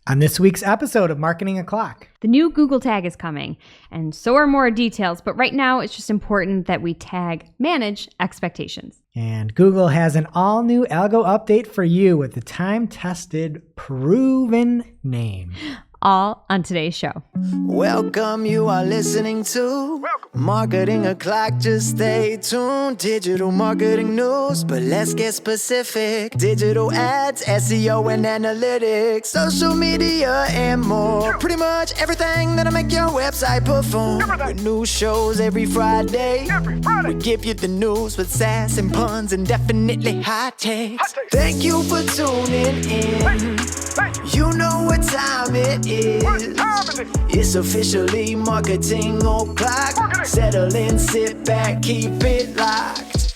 On this week's episode of Marketing O'Clock. The new Google tag is coming, and so are more details, but right now it's just important that we tag manage expectations. And Google has an all-new algo update for you with the time-tested, proven name. All on today's show. Welcome, you are listening to Marketing O'Clock. Just stay tuned. Digital marketing news, but let's get specific. Digital ads, SEO and analytics, social media and more. Pretty much everything that'll make your website perform. With new shows every Friday. We give you the news with sass and puns and definitely hot takes. Thank you for tuning in. You know what time it is. It's officially Marketing O'Clock. Settle in, sit back, keep it locked.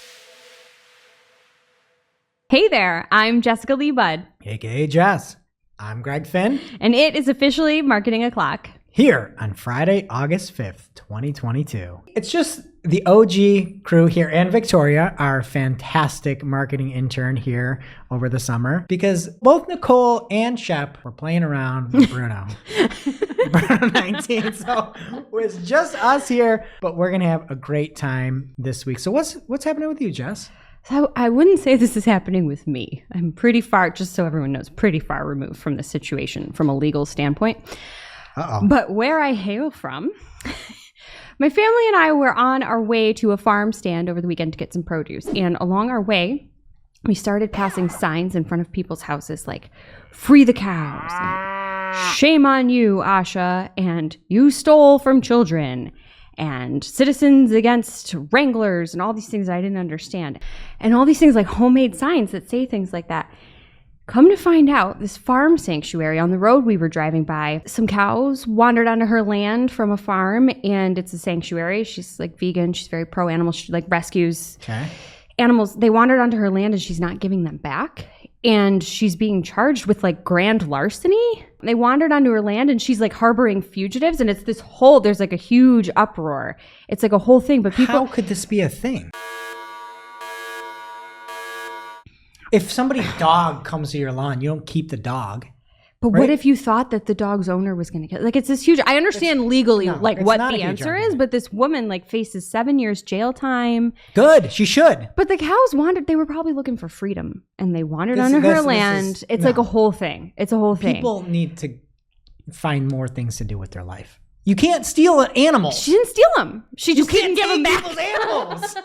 Hey there, I'm Jessica Lee Budd. AKA Jess. I'm Greg Finn. And it is officially Marketing O'Clock. Here on Friday, August 5th, 2022. It's just the OG crew here and Victoria, our fantastic marketing intern here over the summer, because both Nicole and Shep were playing around with Bruno. Bruno 19. So it's just us here, but we're going to have a great time this week. So what's happening with you, Jess? So I wouldn't say this is happening with me. I'm pretty far, just so everyone knows, pretty far removed from the situation from a legal standpoint. Uh-oh. But where I hail from, my family and I were on our way to a farm stand over the weekend to get some produce. And along our way, we started passing signs in front of people's houses like, "Free the cows," and "Shame on you, Asha," and "You stole from children," and "Citizens against Wranglers," and all these things I didn't understand. And all these things like homemade signs that say things like that. Come to find out, this farm sanctuary on the road we were driving by, some cows wandered onto her land from a farm, and it's a sanctuary. She's like vegan. She's very pro-animal. She like rescues animals. They wandered onto her land and she's not giving them back. And she's being charged with like grand larceny. They wandered onto her land and she's like harboring fugitives. And it's this whole, there's like a huge uproar. It's like a whole thing, but people— How could this be a thing? If somebody's dog comes to your lawn, you don't keep the dog. But right? What if you thought that the dog's owner was going to get, like, it's this huge, I understand legally, like, what the answer is, but this woman, like, faces 7 years jail time. Good. She should. But the cows wandered, they were probably looking for freedom, and they wandered onto her land. It's like a whole thing. It's a whole thing. People need to find more things to do with their life. You can't steal an animal. She didn't steal them. She just didn't give them back. People's animals.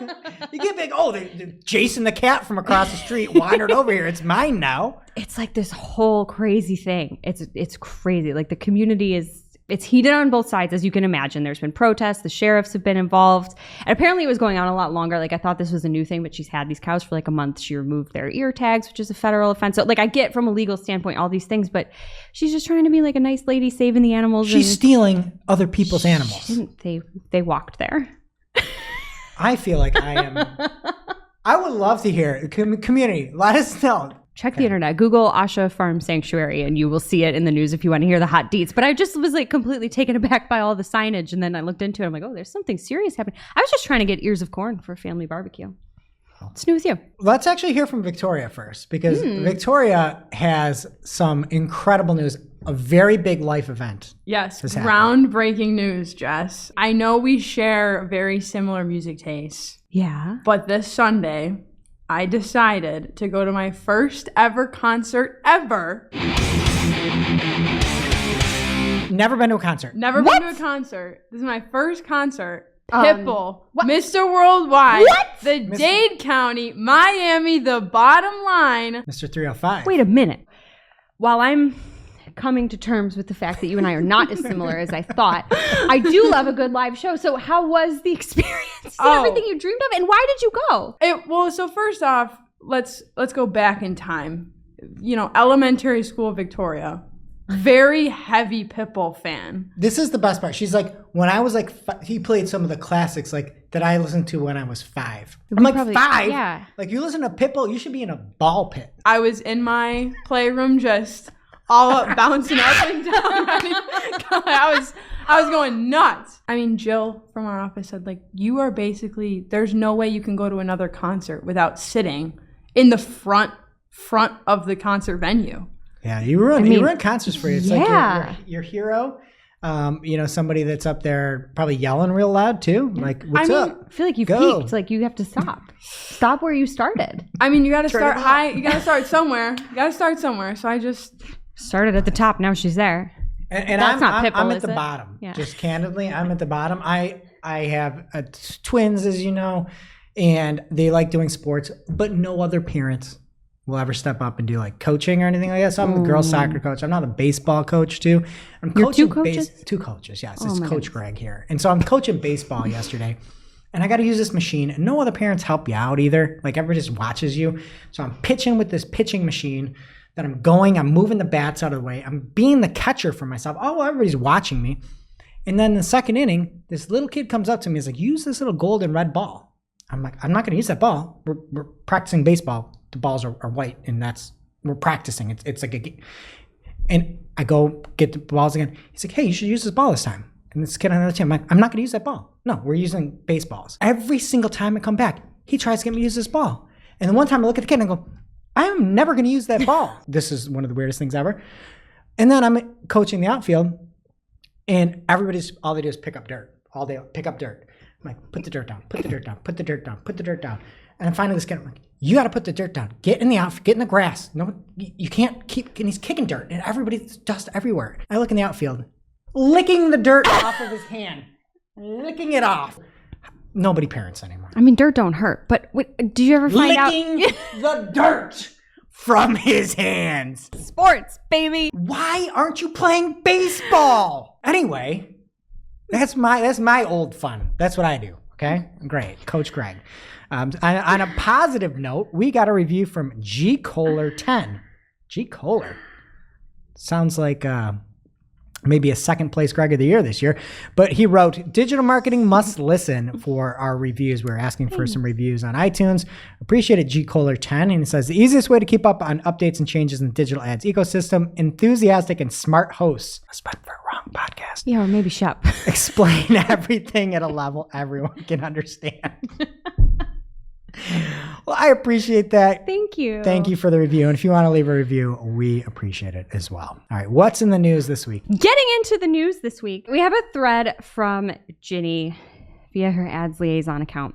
You can't be like, Jason the cat from across the street wandered over here. It's mine now. It's like this whole crazy thing. It's crazy. Like the community it's heated on both sides, as you can imagine. There's been protests. The sheriffs have been involved. And apparently it was going on a lot longer. Like I thought this was a new thing, but she's had these cows for like a month. She removed their ear tags, which is a federal offense. So like I get from a legal standpoint all these things, but she's just trying to be like a nice lady saving the animals. She's stealing other people's animals. They walked there. I feel like I would love to hear community. Let us know. Check the internet, Google Asha Farm Sanctuary, and you will see it in the news if you want to hear the hot deets. But I just was like completely taken aback by all the signage. And then I looked into it. I'm like, oh, there's something serious happening. I was just trying to get ears of corn for a family barbecue. What's new with you? Let's actually hear from Victoria first, because Victoria has some incredible news. A very big life event. Yes, groundbreaking news, Jess. I know we share very similar music tastes. Yeah. But this Sunday, I decided to go to my first ever concert ever. Never been to a concert. Never been to a concert. This is my first concert. Pitbull, Mr. Worldwide, Dade County, Miami, the bottom line. Mr. 305. Wait a minute. While I'm coming to terms with the fact that you and I are not as similar as I thought, I do love a good live show. So how was the experience? Everything you dreamed of? And why did you go? So first off, let's go back in time. You know, elementary school Victoria. Very heavy Pitbull fan. This is the best part. She's like, when I was like, he played some of the classics like that I listened to when I was 5. I'm like, 5? Yeah. Like, you listen to Pitbull, you should be in a ball pit. I was in my playroom just all up, bouncing up and down. I was going nuts. I mean, Jill from our office said, like, you are basically, there's no way you can go to another concert without sitting in the front of the concert venue. Yeah, you ruin concerts for you. It's yeah. like your hero. Somebody that's up there probably yelling real loud too. Like, what's up? I feel like you've Go. peaked. Like you have to stop. Stop where you started. I mean, you got to Turn start it high. off. You got to start somewhere. So I just Started at the top. Now she's there. And That's not Pitbull, I'm at is the it? bottom. Yeah. Just candidly, I'm at the bottom. I have twins, as you know, and they like doing sports, but no other parents will ever step up and do like coaching or anything like that. So I'm the girls soccer coach. I'm not a baseball coach too. I'm You're coaching two coaches? two coaches. Yes, Oh it's my Coach goodness. Greg here. And so I'm coaching baseball yesterday. And I got to use this machine, and no other parents help you out either. Like everybody just watches you. So I'm pitching with this pitching machine. That I'm moving the bats out of the way. I'm being the catcher for myself. Oh, well, everybody's watching me. And then the second inning, this little kid comes up to me. He's like, use this little gold and red ball. I'm like, I'm not going to use that ball. We're practicing baseball. The balls are white, and we're practicing. It's like and I go get the balls again. He's like, hey, you should use this ball this time. And this kid on the other team, I'm like, I'm not going to use that ball. No, we're using baseballs. Every single time I come back, he tries to get me to use this ball. And then one time I look at the kid and I go, I'm never going to use that ball. This is one of the weirdest things ever. And then I'm coaching the outfield, and all they do is pick up dirt. All day, pick up dirt. I'm like, put the dirt down, put the dirt down, put the dirt down, put the dirt down. And then finally this kid, I'm like, you got to put the dirt down. Get in the outfield, get in the grass. No, you can't keep, and he's kicking dirt, and everybody's dust everywhere. I look in the outfield, licking the dirt off of his hand, licking it off. Nobody parents anymore. I mean, dirt don't hurt. But did you ever find Licking the dirt from his hands. sports, baby? Why aren't you playing baseball? Anyway, that's my old fun. That's what I do. Okay, great, Coach Greg. On a positive note, we got a review from G Kohler 10. G Kohler sounds like maybe a second place Greg of the Year this year, but he wrote, digital marketing must listen for our reviews. We were asking for some reviews on iTunes. Appreciate it, G Kohler 10. And he says, the easiest way to keep up on updates and changes in the digital ads ecosystem, enthusiastic and smart hosts. I spent for a wrong podcast. Yeah, or maybe Shep. Explain everything at a level everyone can understand. Well, I appreciate that. Thank you. Thank you for the review. And if you want to leave a review, we appreciate it as well. All right, what's in the news this week? Getting into the news this week, we have a thread from Ginny via her ads liaison account.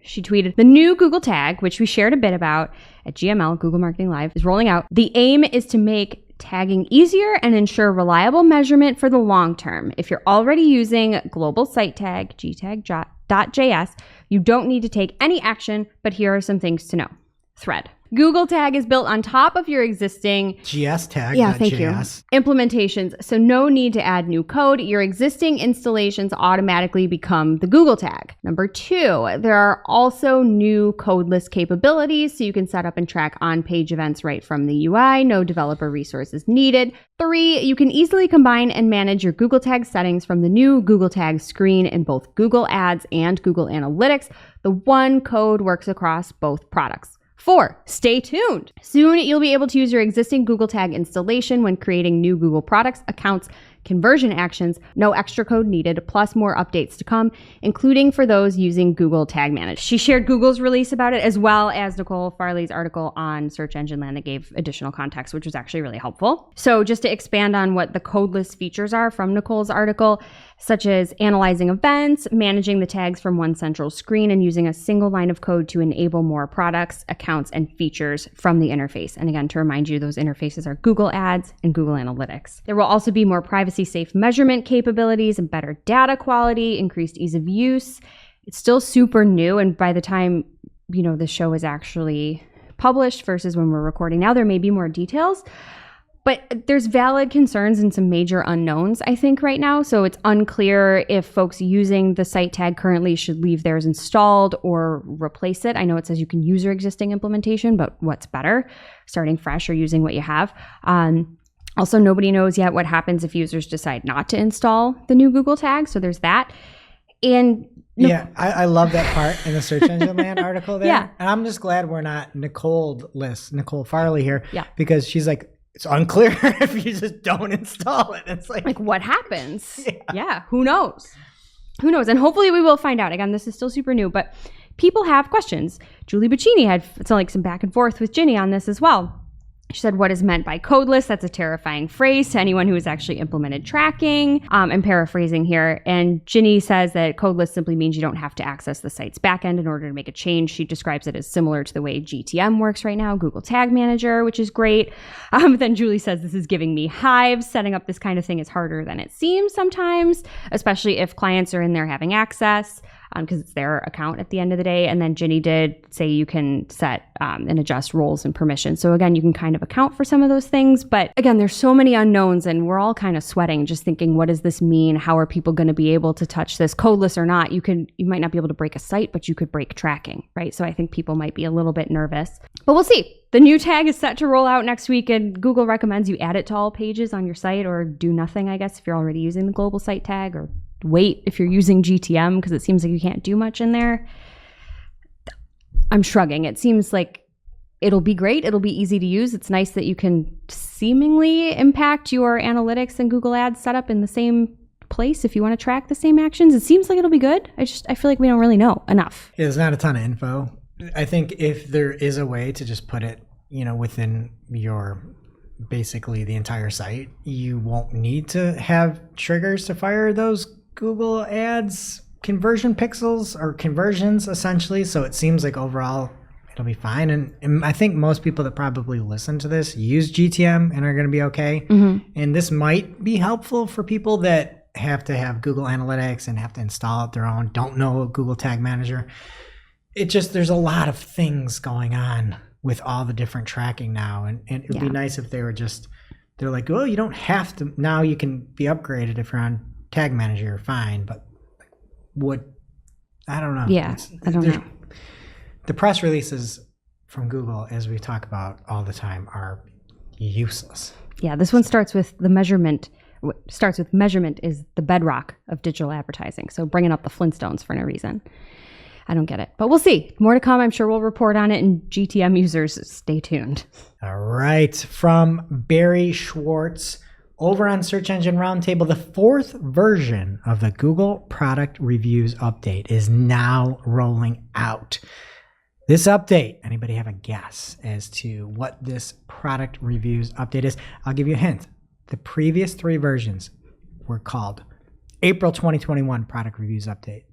She tweeted, the new Google tag, which we shared a bit about at GML, Google Marketing Live, is rolling out. The aim is to make tagging easier and ensure reliable measurement for the long term. If you're already using global site tag, gtag.js, you don't need to take any action, but here are some things to know. Thread. Google Tag is built on top of your existing GS tag. Yeah, thank you. JS. Implementations, so no need to add new code. Your existing installations automatically become the Google tag. Number 2, there are also new codeless capabilities, so you can set up and track on-page events right from the UI. No developer resources needed. 3, you can easily combine and manage your Google Tag settings from the new Google Tag screen in both Google Ads and Google Analytics. The one code works across both products. 4, stay tuned. Soon, you'll be able to use your existing Google Tag installation when creating new Google products, accounts, conversion actions. No extra code needed, plus more updates to come, including for those using Google Tag Manager. She shared Google's release about it, as well as Nicole Farley's article on Search Engine Land that gave additional context, which was actually really helpful. So just to expand on what the codeless features are from Nicole's article, such as analyzing events, managing the tags from one central screen, and using a single line of code to enable more products, accounts, and features from the interface. And again, to remind you, those interfaces are Google Ads and Google Analytics. There will also be more privacy-safe measurement capabilities and better data quality, increased ease of use. It's still super new, and by the time, the show is actually published versus when we're recording now, there may be more details. But there's valid concerns and some major unknowns, I think, right now. So it's unclear if folks using the site tag currently should leave theirs installed or replace it. I know it says you can use your existing implementation, but what's better, starting fresh or using what you have? Also, nobody knows yet what happens if users decide not to install the new Google tag. So there's that. And yeah, I love that part in the Search Engine Land article there. Yeah. And I'm just glad we're not Nicole Farley here. Yeah. Because she's like, it's unclear if you just don't install it. It's like what happens? Yeah, who knows? Who knows? And hopefully we will find out. Again, this is still super new, but people have questions. Julie Bacchini had some back and forth with Ginny on this as well. She said, what is meant by codeless? That's a terrifying phrase to anyone who has actually implemented tracking. I'm paraphrasing here. And Ginny says that codeless simply means you don't have to access the site's backend in order to make a change. She describes it as similar to the way GTM works right now, Google Tag Manager, which is great. Then Julie says, this is giving me hives. Setting up this kind of thing is harder than it seems sometimes, especially if clients are in there having access, because it's their account at the end of the day. And then Ginny did say you can set and adjust roles and permissions. So again, you can kind of account for some of those things. But again, there's so many unknowns and we're all kind of sweating, just thinking, what does this mean? How are people going to be able to touch this? Codeless or not, you might not be able to break a site, but you could break tracking, right? So I think people might be a little bit nervous, but we'll see. The new tag is set to roll out next week, and Google recommends you add it to all pages on your site, or do nothing, I guess, if you're already using the global site tag, or wait if you're using GTM, because it seems like you can't do much in there. I'm shrugging. It seems like it'll be great. It'll be easy to use. It's nice that you can seemingly impact your analytics and Google Ads setup in the same place if you want to track the same actions. It seems like it'll be good. I feel like we don't really know enough. Yeah, there's not a ton of info. I think if there is a way to just put it, within your basically the entire site, you won't need to have triggers to fire those Google Ads conversion pixels or conversions essentially. So it seems like overall it'll be fine. And I think most people that probably listen to this use GTM and are going to be okay. Mm-hmm. And this might be helpful for people that have to have Google Analytics and have to install it their own, don't know Google Tag Manager. There's a lot of things going on with all the different tracking now. And it would be nice if they're like, well, you don't have to, now you can be upgraded if you're on Tag Manager, you're fine. But I don't know. Yeah, I don't know. The press releases from Google, as we talk about all the time, are useless. Yeah, this one starts with the measurement. Starts with measurement is the bedrock of digital advertising. So bringing up the Flintstones for no reason. I don't get it, but we'll see. More to come. I'm sure we'll report on it, and GTM users, stay tuned. All right. From Barry Schwartz over on Search Engine Roundtable, the 4th version of the Google Product Reviews update is now rolling out. This update, anybody have a guess as to what this Product Reviews update is? I'll give you a hint. The previous 3 versions were called April 2021 Product Reviews Update,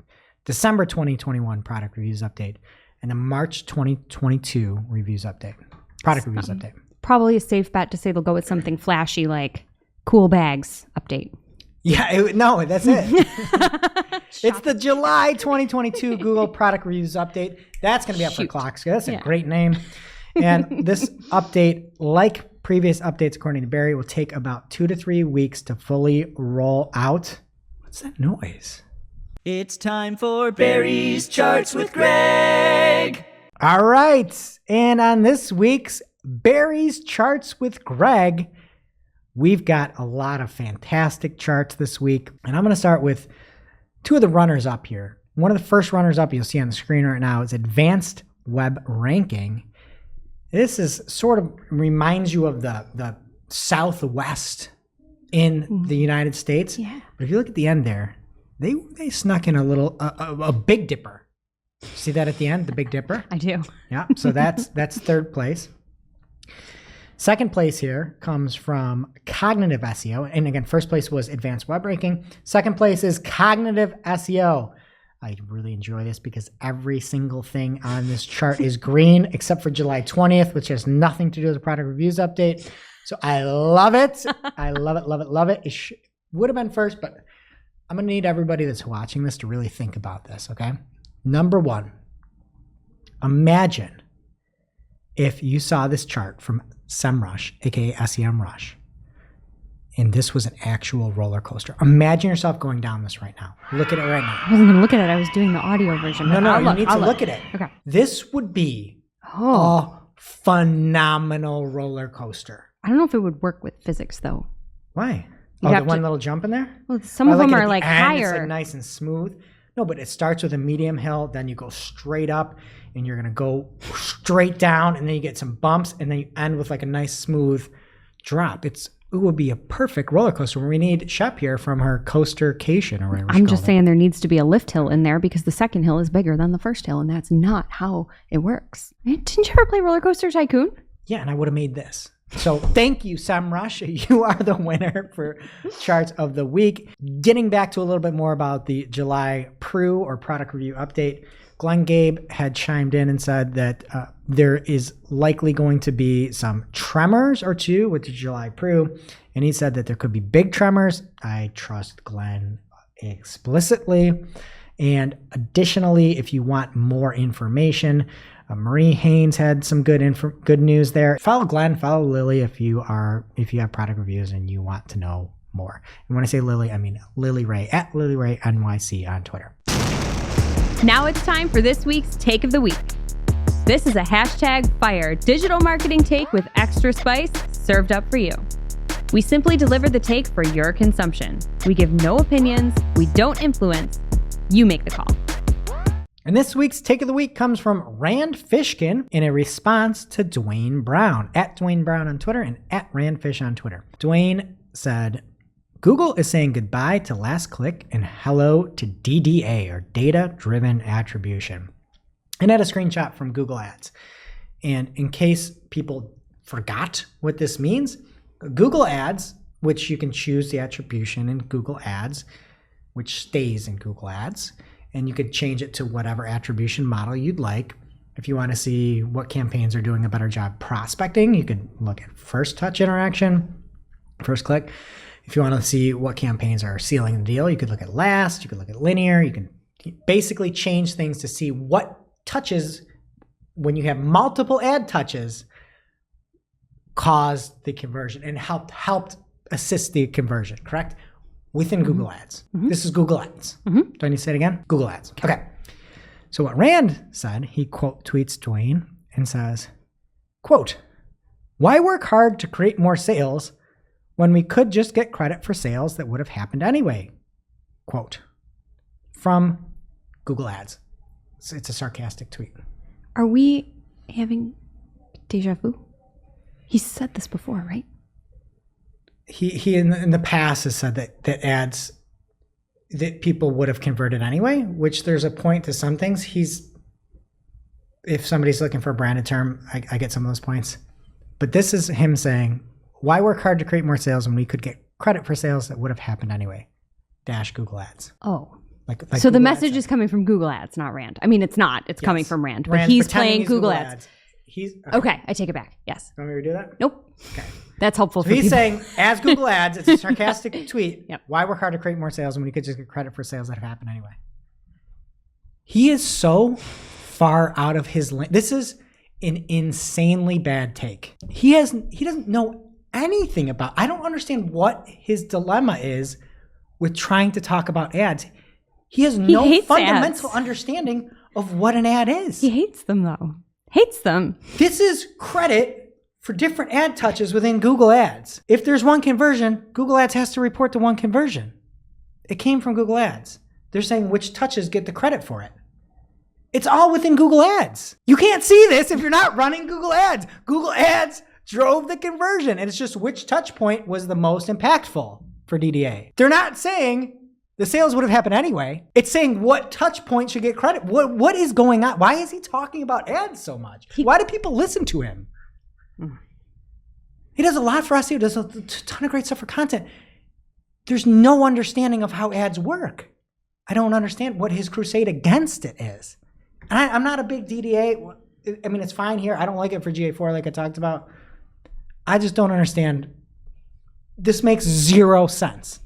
December 2021 Product Reviews Update, and the March 2022 Reviews Update. Product Reviews Update. Probably a safe bet to say they'll go with something flashy like Cool Bags Update. Yeah, no, that's it. It's the July 2022 Google Product Reviews Update. That's going to be up for clocks. That's a great name. And this update, like previous updates, according to Barry, will take about 2 to 3 weeks to fully roll out. What's that noise? It's time for Barry's Charts with Greg. All right. And on this week's Barry's Charts with Greg, we've got a lot of fantastic charts this week. And I'm going to start with 2 of the runners up here. One of the first runners up you'll see on the screen right now is Advanced Web Ranking. This is sort of reminds you of the Southwest in the United States. Yeah. But if you look at the end there, they snuck in a Big Dipper. See that at the end, the Big Dipper? I do. Yeah, so that's 3rd place. 2nd place here comes from Cognitive SEO. And again, 1st place was Advanced Web Ranking. 2nd place is Cognitive SEO. I really enjoy this because every single thing on this chart is green except for July 20th, which has nothing to do with the Product Reviews Update. So I love it. I love it, love it, love it. It would have been 1st, but I'm going to need everybody that's watching this to really think about this, okay? Number 1, imagine if you saw this chart from SEMrush, aka SEMrush, and this was an actual roller coaster. Imagine yourself going down this right now. Look at it right now. I wasn't going to look at it. I was doing the audio version. No, you need to look at it. Okay. This would be a phenomenal roller coaster. I don't know if it would work with physics, though. Why? The one little jump in there? Well, some of them are like higher. It's like nice and smooth. No, but it starts with a medium hill, then you go straight up, and you're going to go straight down, and then you get some bumps, and then you end with like a nice smooth drop. It would be a perfect roller coaster. We need Shep here from her Coastercation or whatever. I'm just saying there needs to be a lift hill in there because the 2nd hill is bigger than the 1st hill, and that's not how it works. Didn't you ever play Roller Coaster Tycoon? Yeah, and I would have made this. So thank you, SEMrush. You are the winner for charts of the week. Getting back to a little bit more about the July PRU or product review update, Glenn Gabe had chimed in and said that there is likely going to be some tremors or two with the July PRU. And he said that there could be big tremors. I trust Glenn explicitly. And additionally, if you want more information, Marie Haynes had some good news there. Follow Glenn, follow Lily if you have product reviews and you want to know more. And when I say Lily, I mean Lily Ray at Lily Ray NYC on Twitter. Now it's time for this week's Take of the Week. This is a #fire digital marketing take with extra spice served up for you. We simply deliver the take for your consumption. We give no opinions. We don't influence. You make the call. And this week's Take of the Week comes from Rand Fishkin in a response to Dwayne Brown, at Dwayne Brown on Twitter and at RandFish on Twitter. Dwayne said, Google is saying goodbye to last click and hello to DDA, or data-driven attribution. And had a screenshot from Google Ads. And in case people forgot what this means, Google Ads, which you can choose the attribution in Google Ads, which stays in Google Ads, and you could change it to whatever attribution model you'd like. If you want to see what campaigns are doing a better job prospecting, you could look at first touch interaction, first click. If you want to see what campaigns are sealing the deal, you could look at last, you could look at linear, you can basically change things to see what touches, when you have multiple ad touches, caused the conversion and helped assist the conversion, correct? Within Google Ads. This is Google Ads. Do I need to say it again? Google Ads. Okay. So what Rand said, he quote tweets Dwayne and says, quote, why work hard to create more sales when we could just get credit for sales that would have happened anyway? Quote from Google Ads. It's a sarcastic tweet. Are we having deja vu? He said this before, right? He in the past has said that ads that people would have converted anyway, which there's a point to some things. If somebody's looking for a branded term, I get some of those points. But this is him saying, why work hard to create more sales when we could get credit for sales that would have happened anyway? Dash Google Ads. Oh. Like so Google the message Ads is coming from Google Ads, not Rand. I mean, it's not. It's coming from Rand. But Rand's he's pretending playing Google Ads. Okay, I take it back. Yes. You want me to redo that? Nope. Okay. That's helpful So for he's people. saying, as Google Ads, it's a sarcastic tweet. Yep. Why work hard to create more sales when we could just get credit for sales that have happened anyway? He is so far out of his lane. This is an insanely bad take. He doesn't know anything about. I don't understand what his dilemma is with trying to talk about ads. He has no fundamental understanding of what an ad is. He hates them though. Hates them. This is credit for different ad touches within Google Ads. If there's one conversion, Google Ads has to report the one conversion. It came from Google Ads. They're saying which touches get the credit for it. It's all within Google Ads. You can't see this if you're not running Google Ads. Google Ads drove the conversion, and it's just which touch point was the most impactful for DDA. They're not saying the sales would have happened anyway. It's saying what touch point should get credit. What is going on? Why is he talking about ads so much? Why do people listen to him? He does a lot for SEO, does a ton of great stuff for content. There's no understanding of how ads work. I don't understand what his crusade against it is. And I'm not a big DDA. I mean, it's fine here. I don't like it for GA4 like I talked about. I just don't understand. This makes zero sense.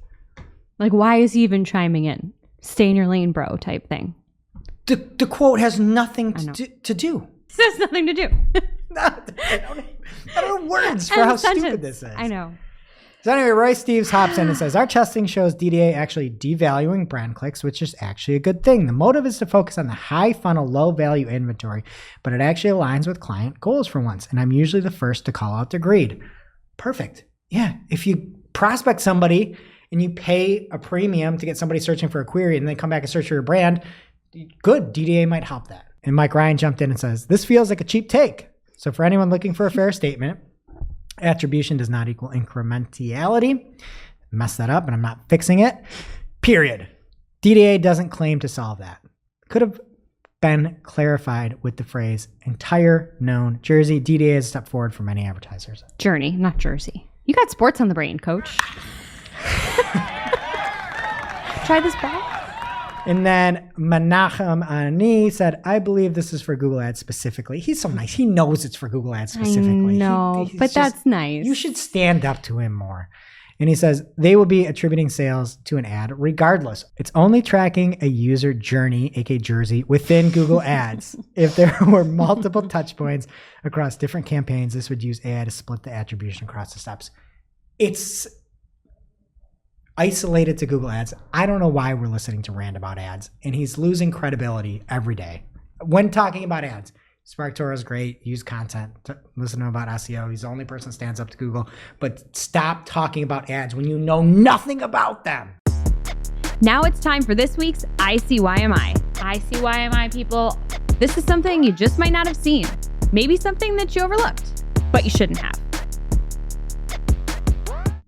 Like, why is he even chiming in? Stay in your lane, bro, type thing. The quote has nothing to do. This has nothing to do. I don't know words for how stupid this is. I know. So anyway, Roy Steves hops in and says, our testing shows DDA actually devaluing brand clicks, which is actually a good thing. The motive is to focus on the high funnel, low value inventory, but it actually aligns with client goals for once. And I'm usually the first to call out the greed. Perfect. Yeah. If you prospect somebody and you pay a premium to get somebody searching for a query and then come back and search for your brand, good. DDA might help that. And Mike Ryan jumped in and says, this feels like a cheap take. So for anyone looking for a fair statement, attribution does not equal incrementality. Messed that up and I'm not fixing it. Period. DDA doesn't claim to solve that. Could have been clarified with the phrase entire known jersey. DDA is a step forward for many advertisers. Journey, not jersey. You got sports on the brain, coach. Try this back. And then Menachem Ani said, I believe this is for Google Ads specifically. He's so nice. He knows it's for Google Ads specifically. No, but that's nice. You should stand up to him more. And he says, they will be attributing sales to an ad regardless. It's only tracking a user journey, aka jersey, within Google Ads. If there were multiple touch points across different campaigns, this would use AI to split the attribution across the steps. It's isolated to Google Ads. I don't know why we're listening to Rand about ads, and he's losing credibility every day when talking about ads. Spark Toro is great. Use content to listen to him about SEO. He's the only person that stands up to Google. But stop talking about ads when you know nothing about them. Now it's time for this week's ICYMI. ICYMI, people. This is something you just might not have seen. Maybe something that you overlooked, but you shouldn't have.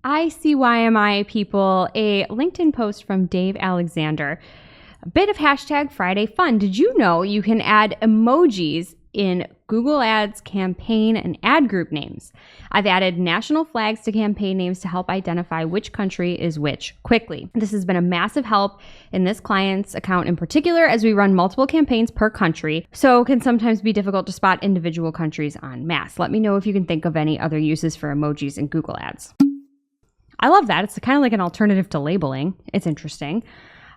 ICYMI, people. A LinkedIn post from Dave Alexander. A bit of hashtag Friday fun. Did you know you can add emojis in Google Ads campaign and ad group names? I've added national flags to campaign names to help identify which country is which quickly. This has been a massive help in this client's account in particular, as we run multiple campaigns per country, so it can sometimes be difficult to spot individual countries en masse. Let me know if you can think of any other uses for emojis in Google Ads. I love that. It's kind of like an alternative to labeling. It's interesting.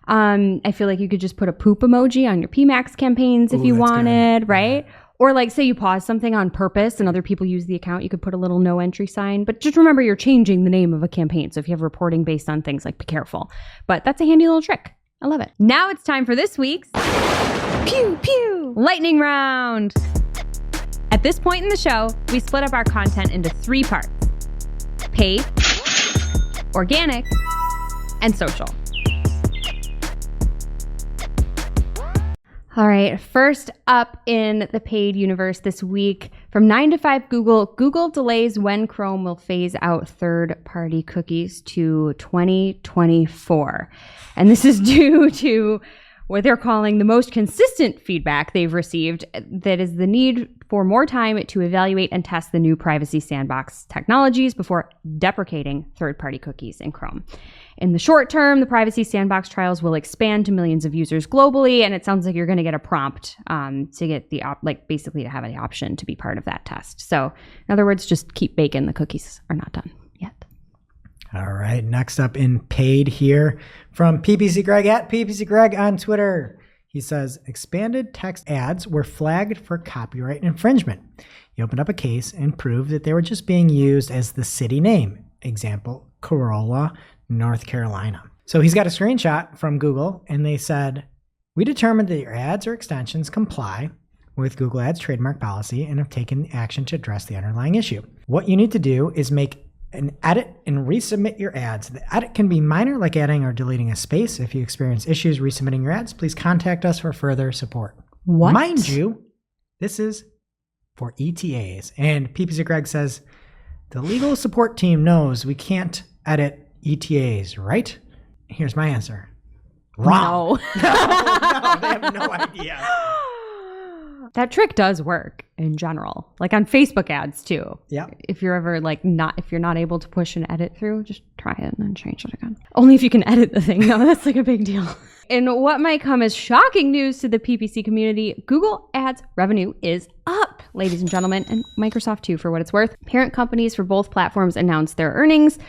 I feel like you could just put a poop emoji on your PMAX campaigns if you wanted, right? Yeah. Or like say you pause something on purpose and other people use the account, you could put a little no entry sign. But just remember you're changing the name of a campaign. So if you have reporting based on things, like be careful. But that's a handy little trick. I love it. Now it's time for this week's Pew Pew Lightning Round. At this point in the show, we split up our content into 3 parts: paid, organic, and social. All right, first up in the paid universe this week, from 9 to 5 Google delays when Chrome will phase out third-party cookies to 2024. And this is due to what they're calling the most consistent feedback they've received, that is the need for more time to evaluate and test the new privacy sandbox technologies before deprecating third-party cookies in Chrome. In the short term, the privacy sandbox trials will expand to millions of users globally, and it sounds like you're going to get a prompt to get the basically to have the option to be part of that test. So, in other words, just keep baking. The cookies are not done yet. All right, next up in paid here from PPC Greg at PPC Greg on Twitter. He says, expanded text ads were flagged for copyright infringement. He opened up a case and proved that they were just being used as the city name. Example, Corolla, North Carolina. So he's got a screenshot from Google, and they said, we determined that your ads or extensions comply with Google Ads trademark policy and have taken action to address the underlying issue. What you need to do is make an edit and resubmit your ads. The edit can be minor, like adding or deleting a space. If you experience issues resubmitting your ads, please contact us for further support. What? Mind you, this is for ETAs. And PPC Greg says, the legal support team knows we can't edit ETAs, right? Here's my answer. Wrong. No. No, they have no idea. That trick does work in general, like on Facebook ads too. Yeah. If you're ever if you're not able to push an edit through, just try it and then change it again. Only if you can edit the thing. No, that's like a big deal. In what might come as shocking news to the PPC community, Google Ads revenue is up, ladies and gentlemen, and Microsoft too, for what it's worth. Parent companies for both platforms announced their earnings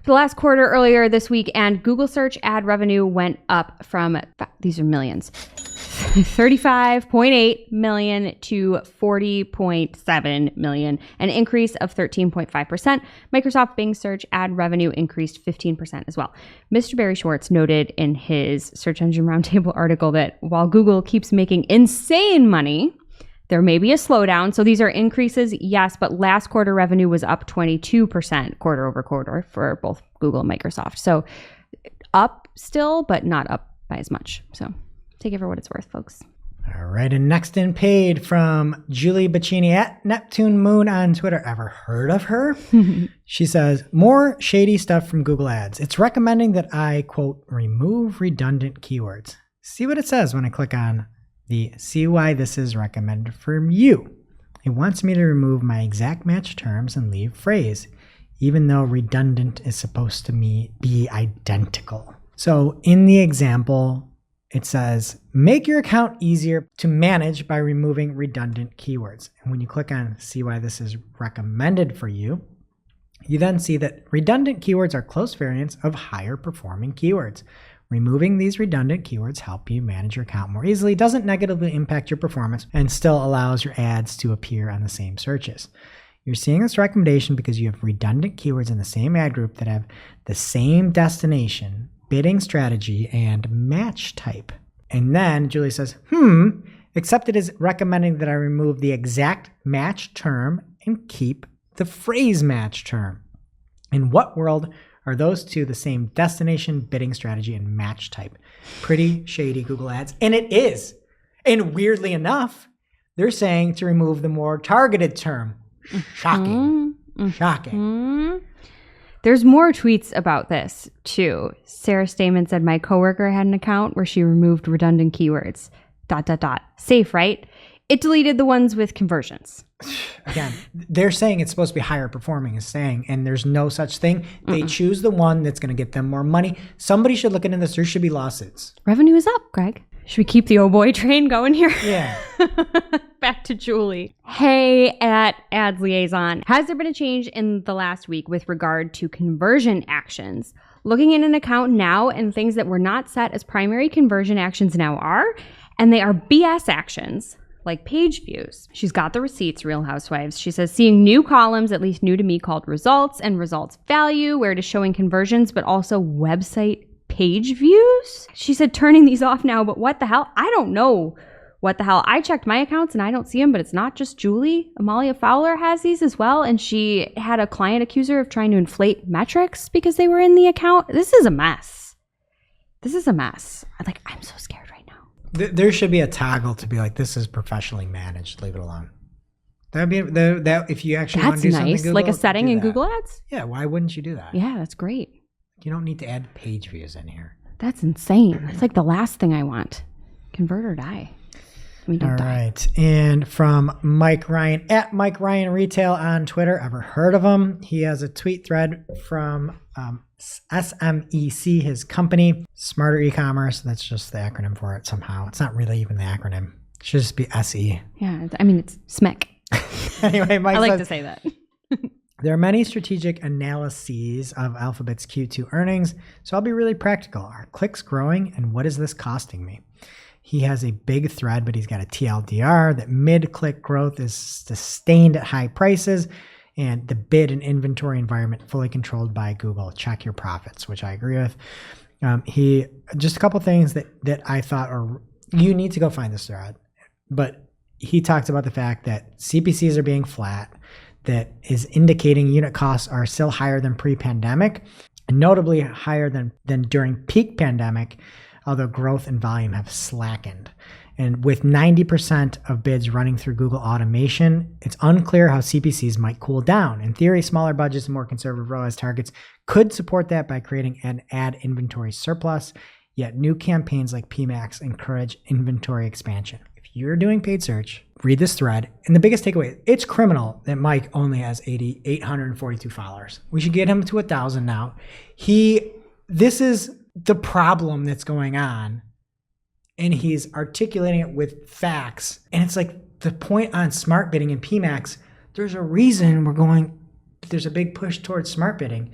for the last quarter earlier this week, and Google search ad revenue went up from, these are millions, 35.8 million to 40.7 million, an increase of 13.5%. Microsoft Bing search ad revenue increased 15% as well. Mr. Barry Schwartz noted in his Search Engine Roundtable article that while Google keeps making insane money, there may be a slowdown. So these are increases, yes, but last quarter revenue was up 22% quarter over quarter for both Google and Microsoft. So up still, but not up by as much. So take it for what it's worth, folks. All right, and next in paid from Julie Bacchini at Neptune Moon on Twitter. Ever heard of her? She says, more shady stuff from Google Ads. It's recommending that I, quote, remove redundant keywords. See what it says when I click on The see why this is recommended for you. It wants me to remove my exact match terms and leave phrase, even though redundant is supposed to be identical. So in the example, it says, make your account easier to manage by removing redundant keywords. And when you click on see why this is recommended for you, you then see that redundant keywords are close variants of higher performing keywords. Removing these redundant keywords help you manage your account more easily, doesn't negatively impact your performance, and still allows your ads to appear on the same searches. You're seeing this recommendation because you have redundant keywords in the same ad group that have the same destination, bidding strategy, and match type. And then Julie says, except it is recommending that I remove the exact match term and keep the phrase match term. In what world are those two the same destination, bidding strategy, and match type? Pretty shady Google Ads. And it is. And weirdly enough, they're saying to remove the more targeted term. Shocking. Shocking. There's more tweets about this, too. Sarah Stamen said, my coworker had an account where she removed redundant keywords. ... Safe, right? It deleted the ones with conversions. Again, they're saying it's supposed to be higher performing, is saying, and there's no such thing. They choose the one that's going to get them more money. Somebody should look into this. There should be lawsuits. Revenue is up, Greg. Should we keep the oh boy train going here? Yeah. Back to Julie. Hey, at Ads Liaison. Has there been a change in the last week with regard to conversion actions? Looking in an account now, and things that were not set as primary conversion actions now are, and they are BS actions, like page views. She's got the receipts, Real Housewives. She says, seeing new columns, at least new to me, called results and results value, where it is showing conversions, but also website page views. She said, turning these off now, but what the hell? I don't know what the hell. I checked my accounts and I don't see them, but it's not just Julie. Amalia Fowler has these as well. And she had a client accuse her of trying to inflate metrics because they were in the account. This is a mess. This is a mess. I'm so scared right now. There should be a toggle to be like, this is professionally managed. Leave it alone. That'd be that if you actually want to do something. That's nice. Like a setting in Google Ads? Yeah, why wouldn't you do that? Yeah, that's great. You don't need to add page views in here. That's insane. It's like the last thing I want. Convert or die. I mean, don't die. All right. And from Mike Ryan, at Mike Ryan Retail on Twitter. Ever heard of him? He has a tweet thread from SMEC, his company, Smarter E-commerce. That's just the acronym for it somehow. It's not really even the acronym. It should just be SE. Yeah, I mean, it's SMEC. Anyway, Mike I like says, to say that. there are many strategic analyses of Alphabet's Q2 earnings, so I'll be really practical. Are clicks growing, and what is this costing me? He has a big thread, but he's got a TLDR that mid-click growth is sustained at high prices, and the bid and inventory environment fully controlled by Google. Check your profits, which I agree with. He just a couple things that I thought are, you need to go find this thread, but he talks about the fact that CPCs are being flat, that is indicating unit costs are still higher than pre-pandemic, and notably higher than during peak pandemic, although growth and volume have slackened. And with 90% of bids running through Google automation, it's unclear how CPCs might cool down. In theory, smaller budgets and more conservative ROAS targets could support that by creating an ad inventory surplus, yet new campaigns like PMAX encourage inventory expansion. If you're doing paid search, read this thread. And the biggest takeaway, it's criminal that Mike only has 842 followers. We should get him to 1,000 now. This is the problem that's going on, and he's articulating it with facts. And it's like the point on smart bidding and PMAX, there's a reason there's a big push towards smart bidding.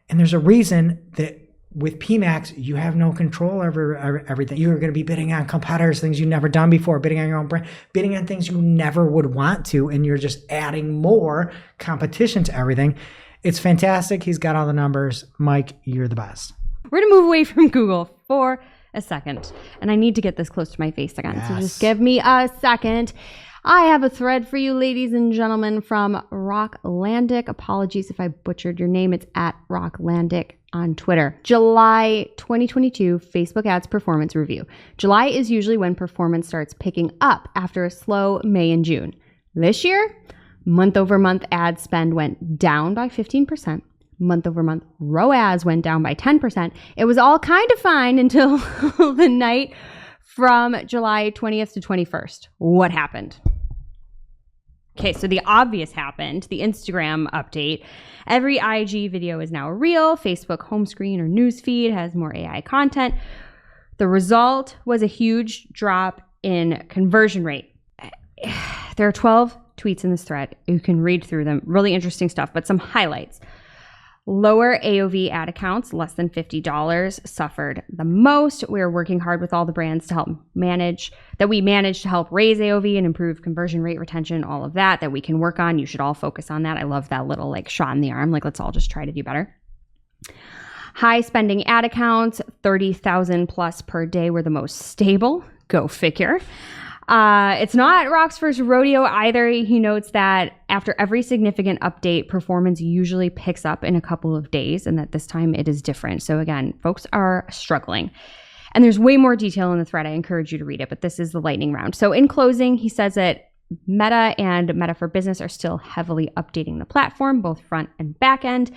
And there's a reason that with PMAX, you have no control over everything. You're going to be bidding on competitors, things you've never done before, bidding on your own brand, bidding on things you never would want to, and you're just adding more competition to everything. It's fantastic. He's got all the numbers. Mike, you're the best. We're going to move away from Google for a second. And I need to get this close to my face again. Yes. So just give me a second. I have a thread for you, ladies and gentlemen, from Rocklandic. Apologies if I butchered your name. It's at Rocklandic on Twitter. July 2022 Facebook ads performance review. July is usually when performance starts picking up after a slow May and June. This year, month-over-month ad spend went down by 15%. Month-over-month ROAS went down by 10%. It was all kind of fine until the night from July 20th to 21st. What happened? Okay, so the obvious happened, the Instagram update. Every IG video is now a reel. Facebook home screen or news feed has more AI content. The result was a huge drop in conversion rate. There are 12 tweets in this thread. You can read through them. Really interesting stuff, but some highlights. Lower AOV ad accounts, less than $50, suffered the most. We're working hard with all the brands to help manage to help raise AOV and improve conversion rate, retention, all of that we can work on. You should all focus on that. I love that little shot in the arm. Let's all just try to do better. High spending ad accounts, 30,000 plus per day were the most stable. Go figure. It's not Rock's first rodeo either. He notes that after every significant update, performance usually picks up in a couple of days and that this time it is different. So again, folks are struggling. And there's way more detail in the thread. I encourage you to read it, but this is the lightning round. So in closing, he says that Meta and Meta for Business are still heavily updating the platform, both front and back end.